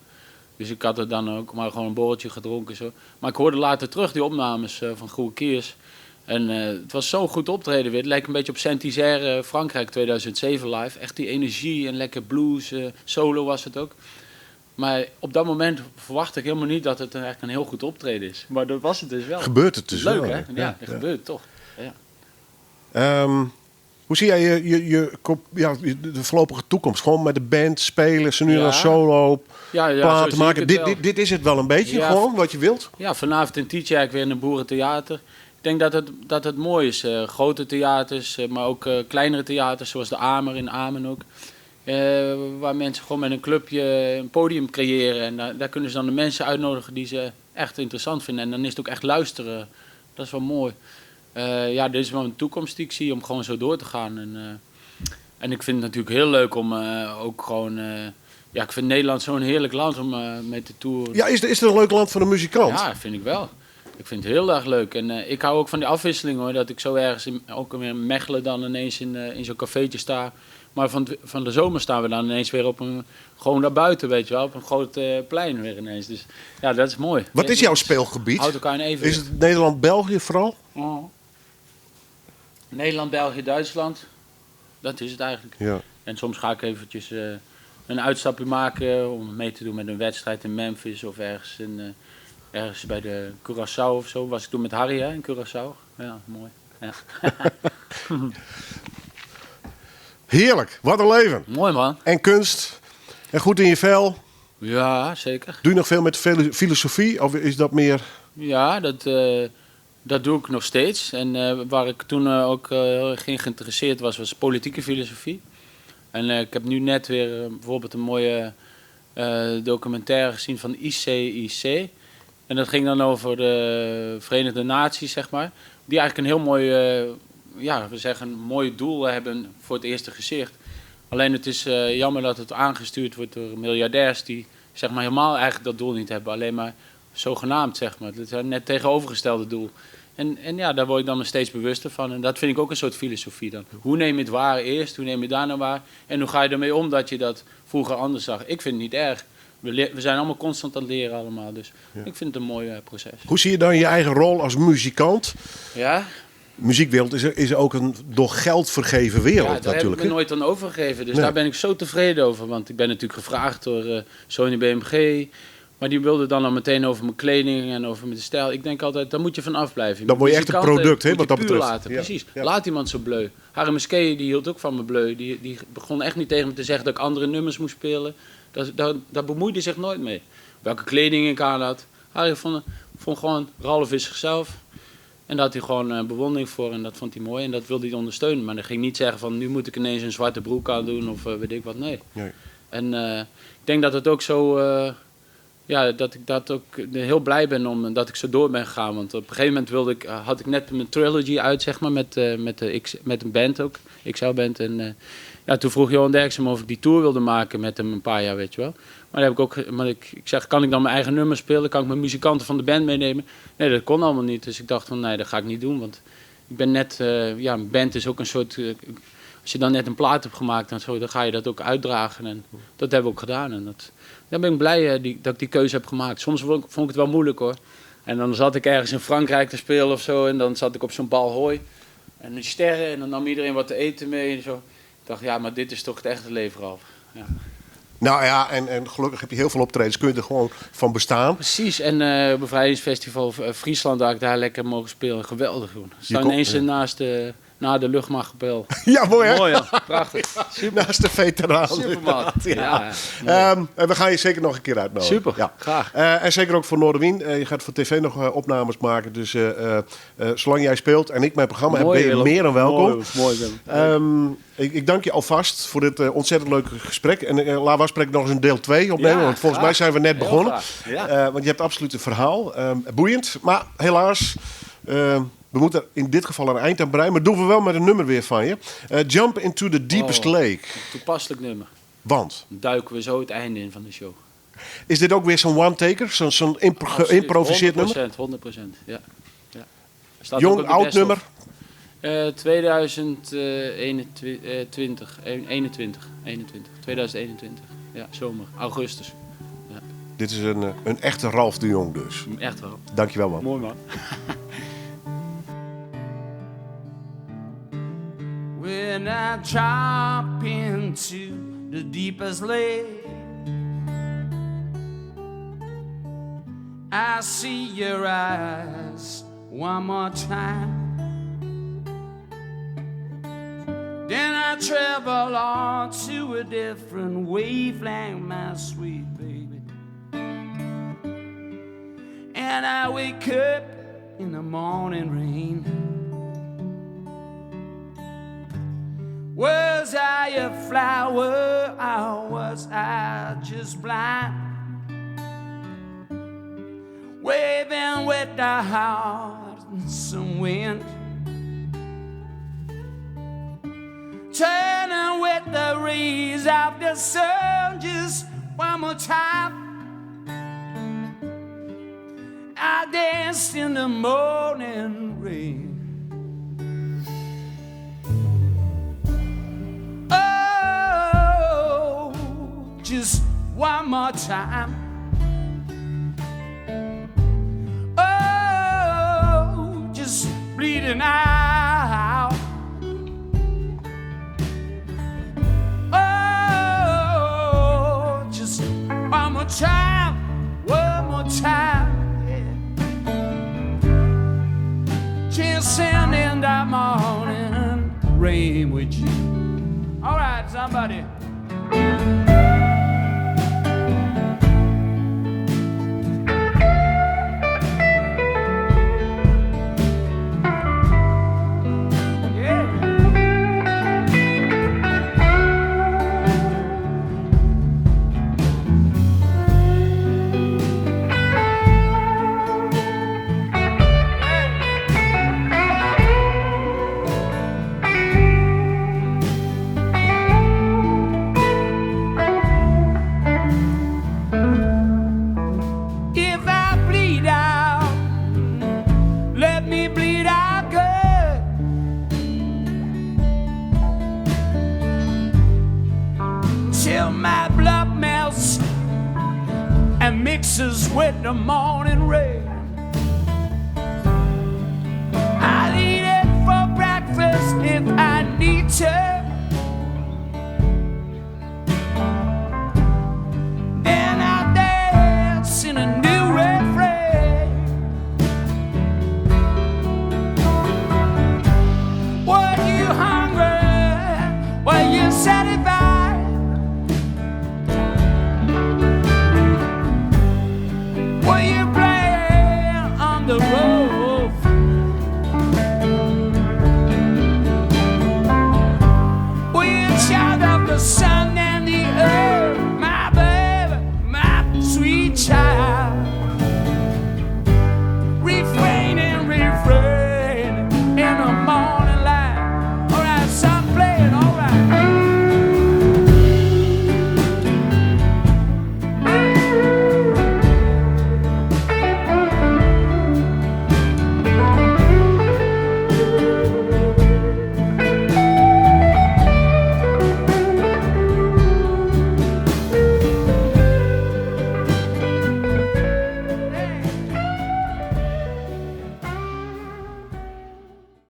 S6: Dus ik had er dan ook maar gewoon een borreltje gedronken en zo. Maar ik hoorde later terug die opnames van Goede Kiers. En het was zo'n goed optreden weer. Het lijkt een beetje op Saint-Nazaire Frankrijk 2007 live. Echt die energie en lekker blues, solo was het ook. Maar op dat moment verwachtte ik helemaal niet dat het eigenlijk een heel goed optreden is. Maar dat was het dus wel.
S5: Gebeurt het dus
S6: Leuk,
S5: wel.
S6: hè? Ja, dat gebeurt toch. Ja.
S5: Hoe zie jij de voorlopige toekomst? Gewoon met de band spelen, ze nu nog solo platen maken. Dit is het wel een beetje, gewoon wat je wilt?
S6: Ja, vanavond in Tietjijk weer in een boerentheater. Ik denk dat het mooi is. Grote theaters, maar ook kleinere theaters, zoals de Amer in Amen ook. Waar mensen gewoon met een clubje een podium creëren. En daar kunnen ze dan de mensen uitnodigen die ze echt interessant vinden. En dan is het ook echt luisteren. Dat is wel mooi. Ja, dit is wel een toekomst die ik zie om gewoon zo door te gaan. En ik vind het natuurlijk heel leuk om ook gewoon... ja, ik vind Nederland zo'n heerlijk land om mee te toeren.
S5: Ja, is het een leuk land voor een muzikant?
S6: Ja, vind ik wel. Ik vind het heel erg leuk. En ik hou ook van die afwisseling, hoor. Dat ik zo ergens ook weer in Mechelen dan ineens in zo'n cafeetje sta. Maar van de zomer staan we dan ineens weer gewoon daar buiten, weet je wel. Op een groot plein weer ineens. Dus ja, dat is mooi.
S5: Wat is jouw speelgebied?
S6: Houdt elkaar in evenwicht.
S5: Is het Nederland-België vooral?
S6: Oh. Nederland, België, Duitsland. Dat is het eigenlijk.
S5: Ja.
S6: En soms ga ik eventjes een uitstapje maken om mee te doen met een wedstrijd in Memphis of ergens bij de Curaçao of zo. Was ik toen met Harry, hè, in Curaçao. Ja, mooi. Ja.
S5: Heerlijk, wat een leven.
S6: Mooi, man.
S5: En kunst, en goed in je vel.
S6: Ja, zeker.
S5: Doe je nog veel met filosofie of is dat meer...
S6: Ja, dat doe ik nog steeds. En waar ik toen ook heel erg geïnteresseerd was politieke filosofie. En ik heb nu net weer bijvoorbeeld een mooie documentaire gezien van ICIC. En dat ging dan over de Verenigde Naties, zeg maar. Die eigenlijk een heel mooi, we zeggen een mooi doel hebben voor het eerste gezicht. Alleen het is jammer dat het aangestuurd wordt door miljardairs die zeg maar helemaal eigenlijk dat doel niet hebben. Alleen maar zogenaamd, zeg maar. Het is net het tegenovergestelde doel. En ja, daar word ik dan me steeds bewuster van. En dat vind ik ook een soort filosofie dan. Hoe neem je het waar eerst? Hoe neem je het daarna waar? En hoe ga je ermee om dat je dat vroeger anders zag? Ik vind het niet erg. We zijn allemaal constant aan het leren allemaal. Dus ik vind het een mooi proces.
S5: Hoe zie je dan je eigen rol als muzikant?
S6: Ja?
S5: Muziekwereld is ook een door geld vergeven wereld
S6: Ja, daar
S5: natuurlijk.
S6: heb ik me nooit aan overgegeven. Dus
S5: Nee.
S6: daar ben ik zo tevreden over. Want ik ben natuurlijk gevraagd door Sony BMG. Maar die wilde dan al meteen over mijn kleding en over mijn stijl. Ik denk altijd, daar moet je van afblijven.
S5: Dan word je echt een
S6: Muzikanten
S5: product, hè,
S6: moet
S5: wat
S6: je
S5: dat
S6: puur
S5: betreft.
S6: laten.
S5: Ja.
S6: Precies.
S5: Ja.
S6: Laat iemand zo bleu. Harry Muskee, die hield ook van me bleu. Die begon echt niet tegen me te zeggen dat ik andere nummers moest spelen. Daar bemoeide hij zich nooit mee. Welke kleding ik aan had. Harry vond gewoon, Ralf is zichzelf. En daar had hij gewoon bewondering voor en dat vond hij mooi. En dat wilde hij ondersteunen. Maar hij ging niet zeggen van, nu moet ik ineens een zwarte broek aan doen of weet ik wat. Nee. En ik denk dat het ook zo... dat ik dat ook heel blij ben omdat ik zo door ben gegaan. Want op een gegeven moment had ik net mijn trilogy uit, zeg maar, met een band ook, XL-band. En toen vroeg Johan Derksen me of ik die tour wilde maken met hem een paar jaar, weet je wel. Maar, dan heb ik ook, ik zeg, kan ik dan mijn eigen nummers spelen? Kan ik mijn muzikanten van de band meenemen? Nee, dat kon allemaal niet. Dus ik dacht van, nee, dat ga ik niet doen. Want ik ben net, een band is ook een soort... als je dan net een plaat hebt gemaakt en zo, dan ga je dat ook uitdragen. En dat hebben we ook gedaan. En daar ben ik blij dat ik die keuze heb gemaakt. Soms vond ik het wel moeilijk, hoor. En dan zat ik ergens in Frankrijk te spelen of zo. En dan zat ik op zo'n bal hooi. En die sterren. En dan nam iedereen wat te eten mee en zo. Ik dacht, ja, maar dit is toch het echte leven, Ralf. Ja.
S5: Nou ja, en gelukkig heb je heel veel optredens. Kun je er gewoon van bestaan.
S6: Precies. En Bevrijdingsfestival Friesland, daar ik daar lekker mogen spelen. Geweldig, hoor. We staan ineens na de luchtmachtkapel.
S5: Ja, mooi hè?
S6: Mooi, ja. Prachtig. Super.
S5: Naast de veteraan.
S6: Superman.
S5: Ja.
S6: Ja.
S5: En we gaan je zeker nog een keer uitnodigen.
S6: Super,
S5: Ja.
S6: graag.
S5: En zeker ook voor Noorderwien. Je gaat voor tv nog opnames maken. Dus zolang jij speelt en ik mijn programma heb, ben je
S6: Willem.
S5: meer dan welkom.
S6: Mooi Willem.
S5: Ik dank je alvast voor dit ontzettend leuke gesprek. En laten we afspreken nog eens een deel 2 opnemen.
S6: Ja,
S5: want volgens
S6: graag.
S5: mij zijn we net
S6: Heel
S5: begonnen.
S6: graag. Ja.
S5: Want je hebt absoluut een verhaal. Boeiend. Maar helaas... we moeten in dit geval een eind aan breien. Maar doen we wel met een nummer weer van je. Jump into the deepest lake.
S6: Toepasselijk nummer.
S5: Want?
S6: Dan duiken we zo het einde in van de show.
S5: Is dit ook weer zo'n one-taker? Zo'n geïmproviseerd nummer?
S6: 100%, ja. Staat
S5: Jong,
S6: ook op de
S5: oud
S6: best-of.
S5: nummer?
S6: 2021. 2021. Ja, zomer. Augustus.
S5: Dit is een echte Ralf de Jong dus.
S6: Echt wel.
S5: Dankjewel man.
S6: Mooi, man.
S3: When I drop into the deepest lake, I see your eyes one more time. Then I travel on to a different wavelength, my sweet baby. And I wake up in the morning rain. Was I a flower or was I just blind? Waving with the heart and some wind, turning with the rays of the sun just one more time. I danced in the morning rain. Oh, just one more time. Oh, just bleeding out. Oh, just one more time, one more time. Chasing in the morning rain with you. All right, somebody. Yeah. mixes with the morning rain. I'll eat it for breakfast if I need to. Then I'll dance in a new refrain. Were you hungry? Were you satisfied? Were you playing on the roof? Were you child of the sun?